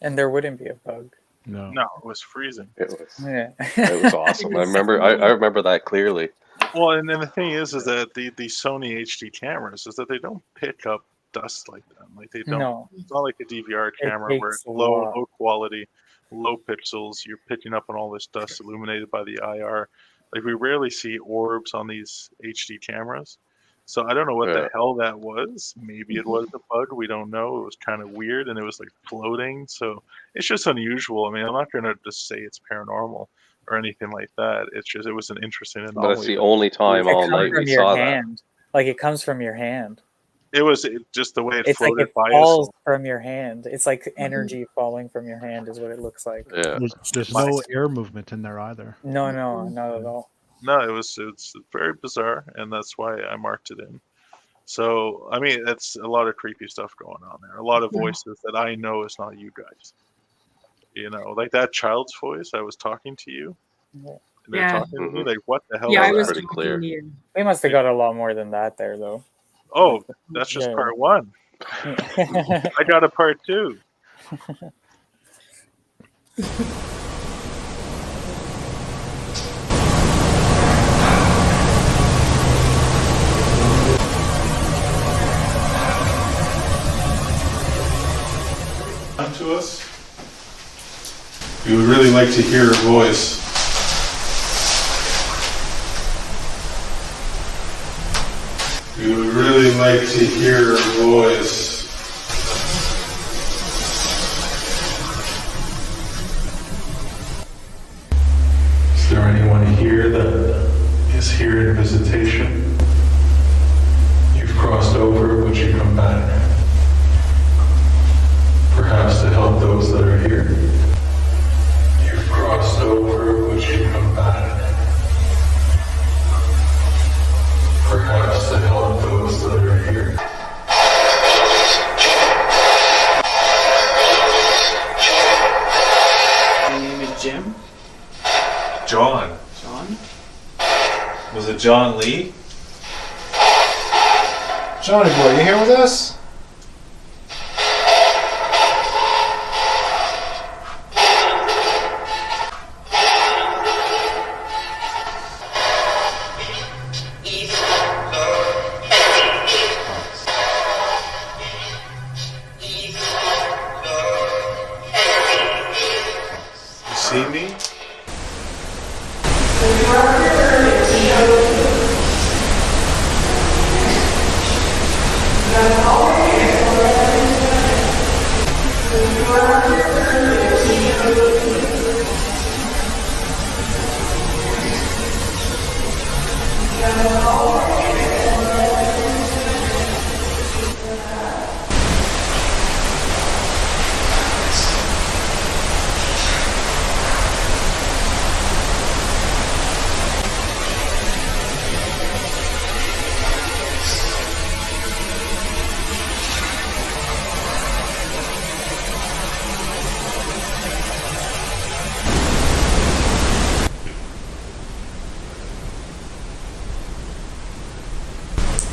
And there wouldn't be a bug. No. No, it was freezing. It was. Yeah. It was awesome. I remember that clearly. Well, and then the thing is that the Sony HD cameras is that they don't pick up dust like that. Like they don't. No. It's not like a DVR camera where takes it's a low lot. quality, low pixels. You're picking up on all this dust illuminated by the IR. Like we rarely see orbs on these HD cameras. So I don't know what the hell that was. Maybe it was a bug. We don't know. It was kind of weird, and it was like floating. So it's just unusual. I mean, I'm not going to just say it's paranormal or anything like that. It's just it was an interesting anomaly. But it's the only time all night we saw that. Like it comes from your hand. It was just the way it It's like floated it by falls us. from your hand. It's like energy falling from your hand is what it looks like. Yeah. There's no air movement in there either. No, not at all. No, it's very bizarre, and that's why I marked it in. So I mean, it's a lot of creepy stuff going on there. A lot of voices that I know is not you guys. You know, like that child's voice. I was talking to you. And they're talking to me. Like, what the hell? Yeah, is I was that? pretty clear. You. We must have got a lot more than that there, though. Oh, that's just part one. I got a part two. To us. We would really like to hear her voice. We would really like to hear her voice. Is there anyone here that is here in visitation? You've crossed over, would you come back? Perhaps to help those that are here. You've crossed over, would you come back? Perhaps to help those that are here. My name is Jim. John. John? Was it John Lee? Johnny boy, you here with us? You see me?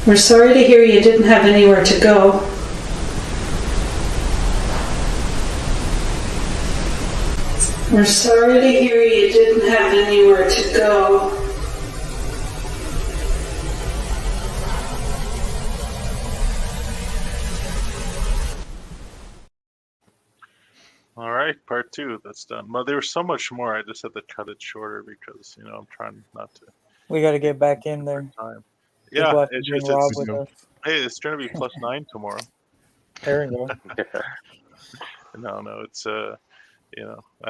We're sorry to hear you didn't have anywhere to go. We're sorry to hear you didn't have anywhere to go. All right, part two. That's done. Well, there was so much more. I just had to cut it shorter because I'm trying not to. We got to get back in there. Time. Good Yeah, luck it's being just Rob with us. hey, it's going to be +9 tomorrow. There we go. No, it's I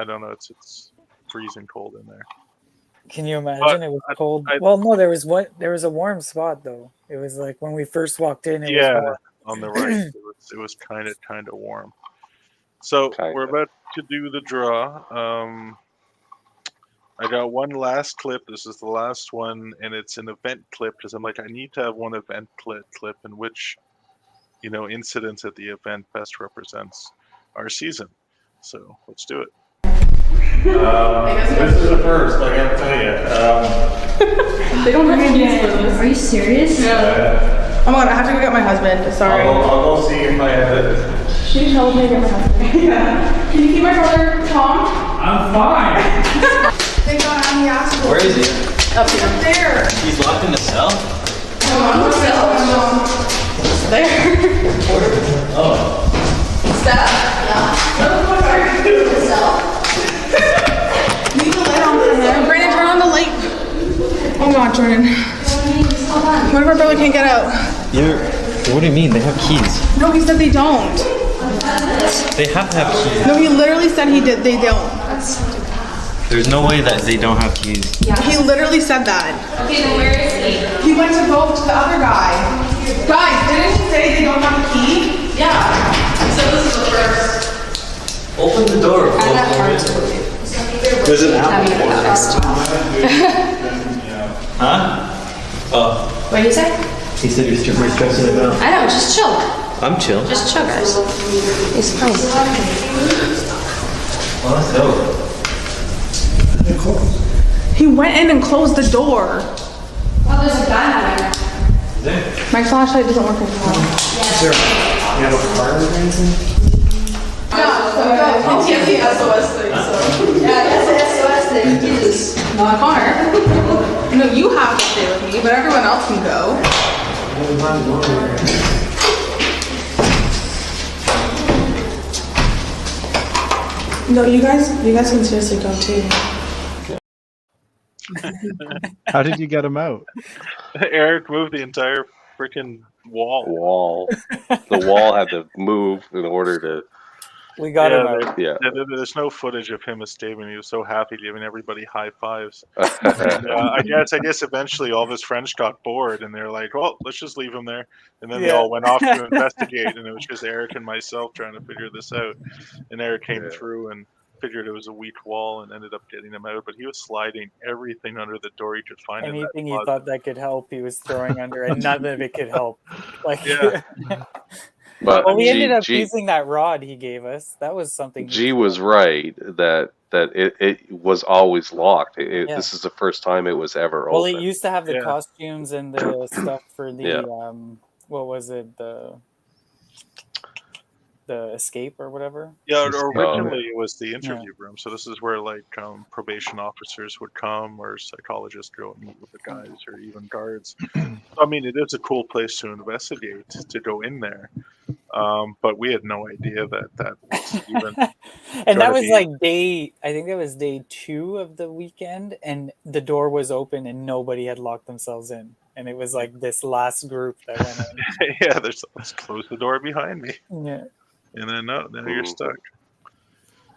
don't know. It's freezing cold in there. Can you imagine? It was cold. Well, no, there was a warm spot though. It was like when we first walked in. It was warm. On the right, it was kind of warm. So we're about to do the draw. I got one last clip. This is the last one, and it's an event clip because I'm like, I need to have one event clip in which, incidents at the event best represents our season. So let's do it. This is the first, I gotta tell you. They don't have for this. Are you serious? Yeah. Oh my god, I have to go get my husband. Sorry. I'll go see if I have it. Can you tell me to get my husband? Yeah. Can you keep my brother Tom? I'm fine. Thank God I'm the asshole. Where is he? Up here. Up there. He's locked in the cell? No, there. Oh. Steph? Yeah. What the fuck are you doing in the cell? Leave the light on for him. Brandon, turn on the light. Oh God, Jordan. What if our brother can't get out? What do you mean? They have keys. No, he said they don't. They have to have keys. No, he literally said they don't. There's no way that they don't have keys. He literally said that. Okay, then where is he? He went to go to the other guy. Guys, didn't he say they don't have a key? Yeah. So this is the first. Open the door. Does it have Huh? Oh. What did you say? He said you're stressing it out. I know, just chill. I'm chill. Just chill, guys. It's fine. Well, that's dope. He went in and closed the door. Well, there's a gun there. My flashlight doesn't work anymore. Sure. You have a card or anything? No, it's the SOS thing, so. Yeah, that's the SOS thing. Jesus. Not Connor. No, you have to stay with me, but everyone else can go. No, you guys can seriously go too. How did you get him out? Eric moved the entire freaking wall. The wall had to move in order to. We got him out. Yeah. There's no footage of him escaping. He was so happy, giving everybody high fives. And, I guess eventually all of his friends got bored, and they're like, "Well, let's just leave him there." And then they all went off to investigate, and it was just Eric and myself trying to figure this out. And Eric came through and figured it was a weak wall, and ended up getting him out. But he was sliding everything under the door he could find. Anything he thought that could help, he was throwing under, and none of it could help. Like, yeah. But well, we ended up using that rod he gave us. That was something. G was right that it was always locked. This is the first time it was ever open. Well, it used to have the costumes and the stuff for the what was it, the escape or whatever. Yeah, originally it was the interview room. So this is where like probation officers would come, or psychologists go and meet with the guys, or even guards. I mean, it is a cool place to investigate, to go in there. But we had no idea that was even. And that was like I think that was day 2 of the weekend, and the door was open and nobody had locked themselves in. And it was like this last group that went in. Yeah, let's close the door behind me. Yeah. And then now you're stuck.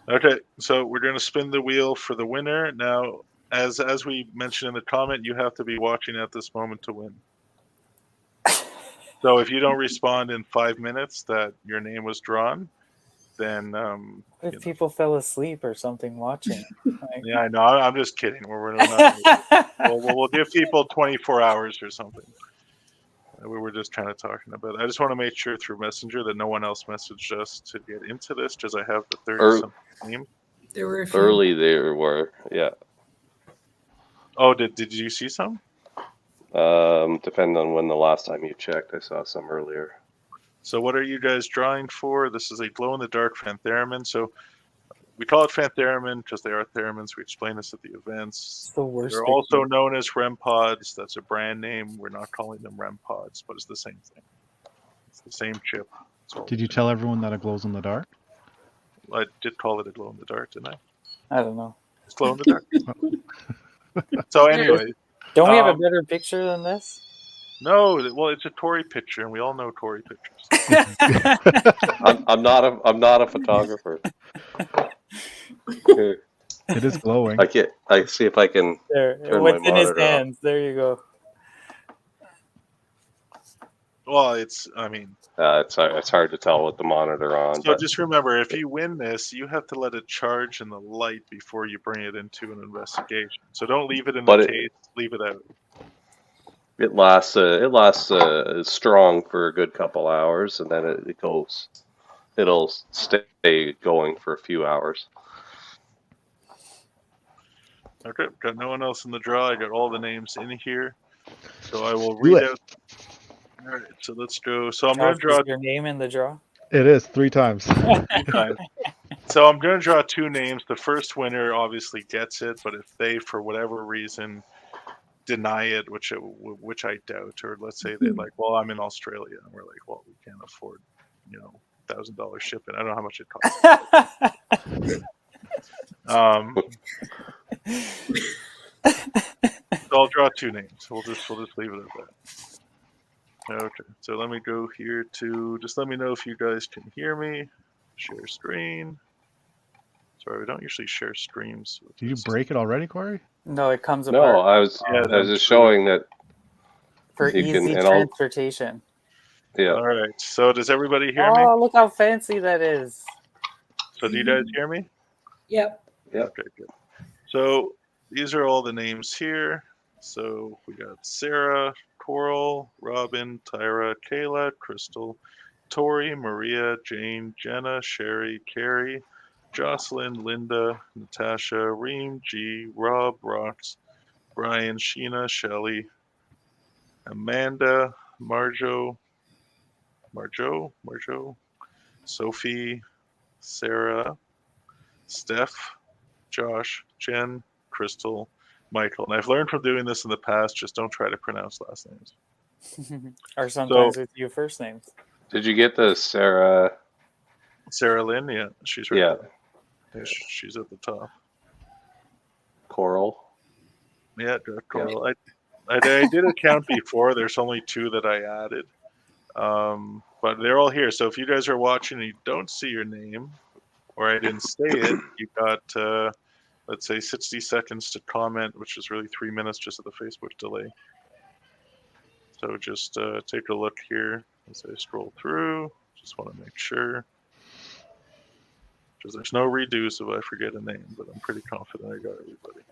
Okay, so we're going to spin the wheel for the winner. Now, as we mentioned in the comment, you have to be watching at this moment to win. So if you don't respond in 5 minutes that your name was drawn, then if people fell asleep or something watching. Like... Yeah, I know. I'm just kidding. We'll give people 24 hours or something. We were just kind of talking about it. I just want to make sure through Messenger that no one else messaged us to get into this, because I have the 30-something team. There were a few. Early there were, yeah. Oh, did you see some? Depending on when the last time you checked, I saw some earlier. So what are you guys drawing for? This is a glow-in-the-dark Phantheremin. So we call it Phantheremin because they are theremins. We explain this at the events. The worst. They're also known as REM pods. That's a brand name. We're not calling them REM pods, but it's the same thing. It's the same chip. Did you tell everyone that it glows in the dark? I did call it a glow-in-the-dark, didn't I? I don't know. It's glow-in-the-dark. So anyway. Don't we have a better picture than this? No, well, it's a Tory picture, and we all know Tory pictures. I'm not a photographer. It is glowing. I see if I can turn what's my in his monitor hands. There you go. Well, it's hard to tell with the monitor on. So just remember, if you win this, you have to let it charge in the light before you bring it into an investigation. So don't leave it in the case. Leave it out. It lasts strong for a good couple hours, and then it goes. It'll stay going for a few hours. Okay, got no one else in the draw. I got all the names in here, so I will read out. All right, so let's go. So I'm going to draw your name in the draw. It is 3 times. Fine. So I'm going to draw 2 names. The first winner obviously gets it, but if they, for whatever reason, deny it, which I doubt, or let's say they're like, well, I'm in Australia, and we're like, well, we can't afford, $1,000 shipping. I don't know how much it costs. So I'll draw 2 names. We'll just leave it at that. Okay, so let me go here to, just let me know if you guys can hear me. Share screen. Sorry, we don't usually share streams. Did you break it already, Corey? No, it comes No, apart. I was just showing that For you can, easy and I'll, transportation. yeah. All right. So does everybody hear me? Oh, look how fancy that is. So do you guys hear me? Yep. Yep. Okay, good. So these are all the names here. So we got Sarah, Coral, Robin, Tyra, Kayla, Crystal, Tori, Maria, Jane, Jenna, Sherry, Carrie, Jocelyn, Linda, Natasha, Reem, G, Rob, Rox, Brian, Sheena, Shelley, Amanda, Marjo, Sophie, Sarah, Steph, Josh, Jen, Crystal, Michael. And I've learned from doing this in the past, just don't try to pronounce last names. Or sometimes with you first names. Did you get the Sarah Lynn? Yeah, she's right there. Yeah, she's at the top. Coral? Yeah, Coral. I did a count before. There's only 2 that I added. But they're all here. So if you guys are watching and you don't see your name, or I didn't say it, you got, let's say, 60 seconds to comment, which is really 3 minutes just at the Facebook delay. So just take a look here as I scroll through. Just want to make sure. Because there's no redos if I forget a name, but I'm pretty confident I got everybody.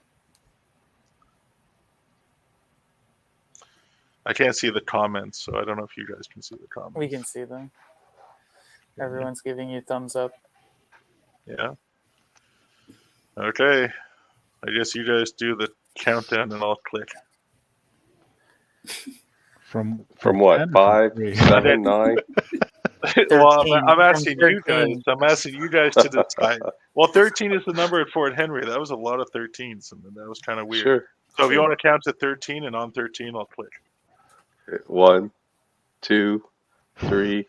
I can't see the comments, so I don't know if you guys can see the comments. We can see them. Everyone's giving you thumbs up. Yeah. Okay. I guess you guys do the countdown and I'll click. From what? 5, 7, 9? Well, I'm asking you guys. I'm asking you guys to decide. Well, 13 is the number at Fort Henry. That was a lot of 13s, and that was kind of weird. Sure. So if you want to count to 13, and on 13, I'll click. 1, 2, 3,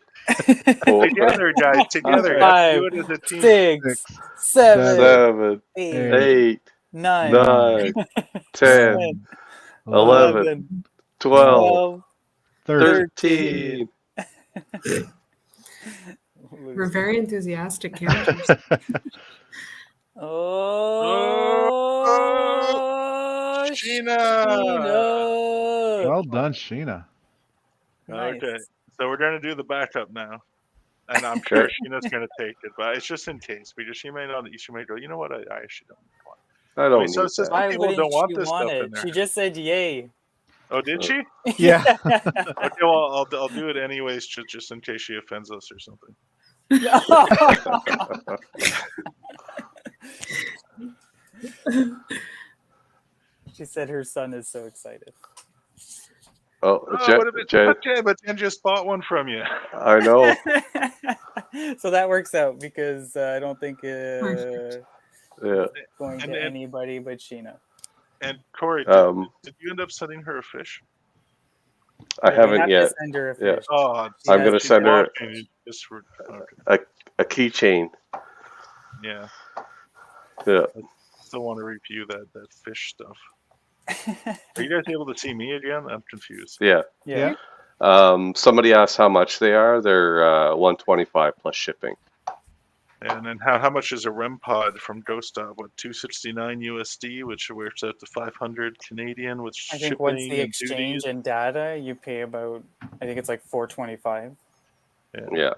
4. Together, guys. Together. 5, Do it as a team. 6, 7, 8, 9, 10, 11, 12, 13. We're very enthusiastic counters. Oh, Sheena! Well done, Sheena. Nice. Okay, so we're going to do the backup now. And I'm sure Sheena's going to take it, but it's just in case, because she may not. She may go, you know what, I actually don't want it. I don't need so some Why people wouldn't don't want she this want stuff it? in there. She just said yay. Oh, did she? Yeah. Okay, well, I'll do it anyways, just in case she offends us or something. She said her son is so excited. Oh, but Jen just bought one from you. I know. So that works out because I don't think Yeah. going to anybody but Sheena. And Corey, did you end up sending her a fish? I haven't yet. To send her a yeah. fish. Oh, I'm going to send her a keychain. Yeah. Yeah. I still want to review that fish stuff. Are you guys able to see me again? I'm confused. Yeah. Yeah. Somebody asked how much they are. They're $125 plus shipping. And then how much is a REM pod from Ghost Dog? What, $269 USD, which works out to 500 Canadian with shipping. I think once the and exchange duties. and data, you pay about. I think it's like $425. Yeah.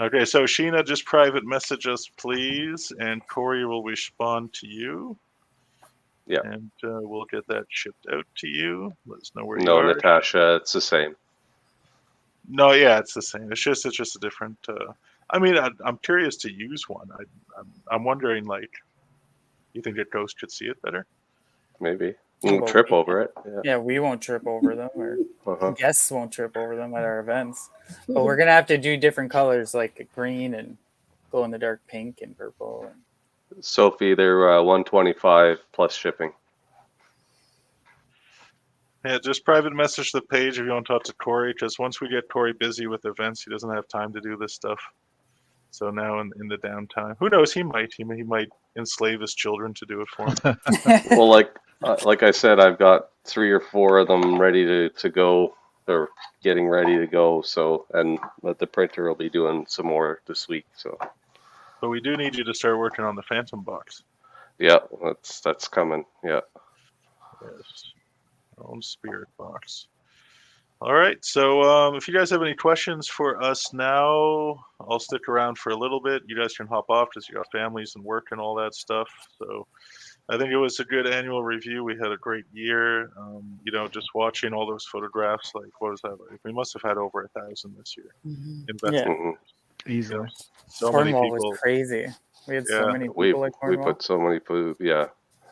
Okay, so Sheena, just private message us, please, and Corey will respond to you. Yeah. And we'll get that shipped out to you. Let us know where you No, are. Natasha, it's the same. No, yeah, it's the same. It's just a different. I mean, I'm curious to use one. I'm wondering, like, you think a ghost could see it better? Maybe. Won't trip over it. Yeah, we won't trip over them, or Uh-huh. guests won't trip over them at our events. But we're gonna have to do different colors, like green and glow in the dark pink and purple. Sophie, they're 125 plus shipping. Yeah, just private message the page if you want to talk to Corey, because once we get Corey busy with events, he doesn't have time to do this stuff. So now in the downtime, who knows? He might enslave his children to do it for him. Well, like I said, I've got 3 or 4 of them ready to go. They're getting ready to go. So, and the printer will be doing some more this week. So, but we do need you to start working on the Phantom box. yeah, that's coming. Yeah. Yes. Own spirit box. All right. So if you guys have any questions for us now, I'll stick around for a little bit. You guys can hop off because you got families and work and all that stuff. So I think it was a good annual review. We had a great year. Just watching all those photographs, like what was that like? We must have had over 1,000 this year. Yeah. Easily. So many Cornwall people. was crazy. We had so many people We like Cornwall. put so many food. Yeah.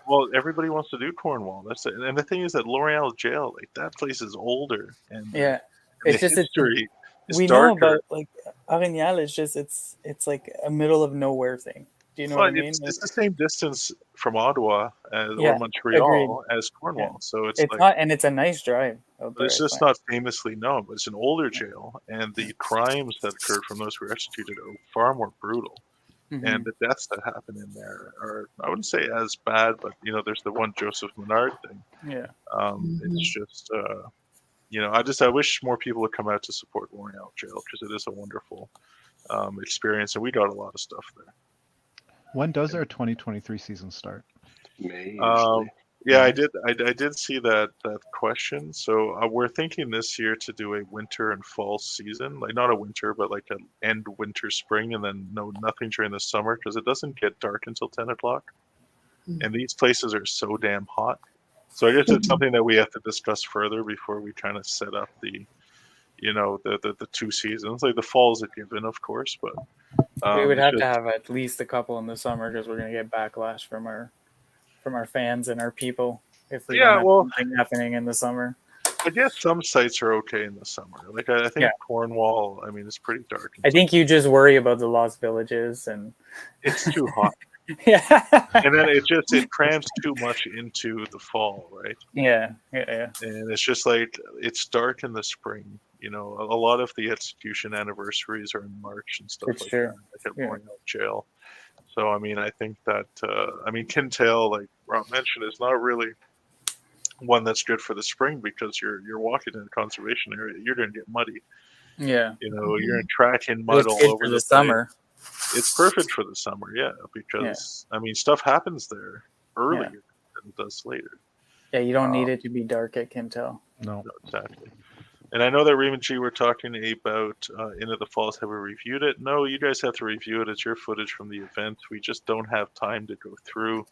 Well, everybody wants to do Cornwall. That's it. And the thing is that L'Oreal jail, like that place is older, and Yeah, and it's the just history is we darker. know about like Arignal. It's just it's like a middle of nowhere thing. Do you know what I mean? It's the same distance from Ottawa or Yeah, Montreal agreed. as Cornwall, Yeah. so it's like, not, and it's a nice drive out but there. it's I just find. not famously known. But it's an older jail, and the crimes that occurred from those who were executed are far more brutal. And the deaths that happen in there are, I wouldn't say as bad, but there's the one Joseph Menard thing. Yeah. It's just, I wish more people would come out to support L'Oreal Jail because it is a wonderful experience, and we got a lot of stuff there. When does our 2023 season start? May Yeah, I did see that question. So we're thinking this year to do a winter and fall season, like not a winter, but like an end winter spring, and then nothing during the summer because it doesn't get dark until 10 o'clock, and these places are so damn hot. So I guess it's something that we have to discuss further before we kind of set up the 2 seasons. Like the fall is a given, of course, but We would have to have at least a couple in the summer because we're gonna get backlash from our fans and our people if we don't have something happening in the summer. I guess some sites are okay in the summer. Like I think Cornwall, I mean, it's pretty dark. I think you just worry about the lost villages and it's too hot. Yeah. And then it crams too much into the fall, right? Yeah. And it's just like it's dark in the spring. A lot of the execution anniversaries are in March and stuff It's like true. that. Like at L'Oreal Jail. So I mean, I think that Kintail, like Rob mentioned, is not really one that's good for the spring because you're walking in a conservation area. You're going to get muddy. Yeah. You're in track in mud all over the the summer. It's perfect for the summer, yeah, because I mean, stuff happens there earlier than it does later. Yeah, you don't need it to be dark at Kintail. No, exactly. And I know that Raymond G were talking about Into the Falls. Have we reviewed it? No, you guys have to review it. It's your footage from the event. We just don't have time to go through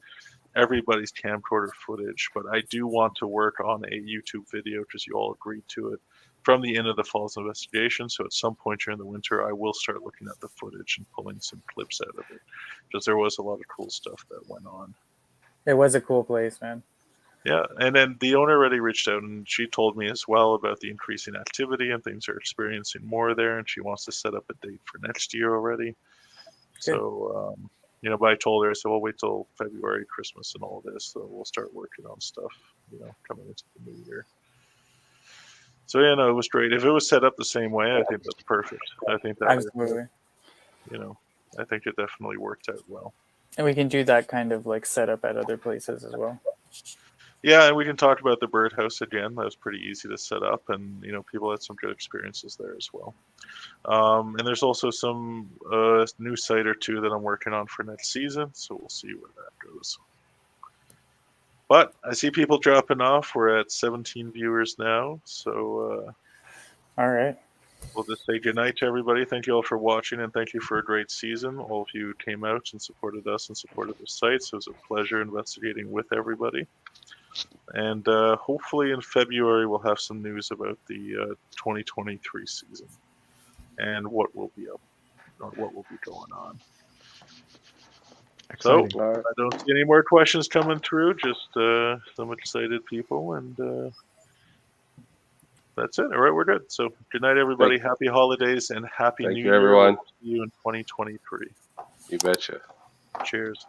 everybody's camcorder footage. But I do want to work on a YouTube video because you all agreed to it from the Into the Falls investigation. So at some point during the winter, I will start looking at the footage and pulling some clips out of it because there was a lot of cool stuff that went on. It was a cool place, man. Yeah, and then the owner already reached out and she told me as well about the increasing activity and things are experiencing more there, and she wants to set up a date for next year already. Good. So, but I told her, I said, well, wait till February, Christmas and all this, so we'll start working on stuff, coming into the new year. So, yeah, no, it was great. If it was set up the same way, I think that's perfect. I think that, absolutely. I think it definitely worked out well. And we can do that kind of like setup at other places as well. Yeah, and we can talk about the birdhouse again. That was pretty easy to set up, and people had some good experiences there as well. And there's also some new site or two that I'm working on for next season, so we'll see where that goes. But I see people dropping off. We're at 17 viewers now, so all right. We'll just say goodnight to everybody. Thank you all for watching, and thank you for a great season. All of you came out and supported us and supported the site, so it was a pleasure investigating with everybody. And hopefully in February we'll have some news about the 2023 season and what will be up, or what will be going on. So Exciting. All right. I don't see any more questions coming through. Just some excited people, and that's it. All right, we're good. So good night, everybody. Happy holidays and happy Thank New you, Year. everyone. We'll see you in 2023. You betcha. Cheers.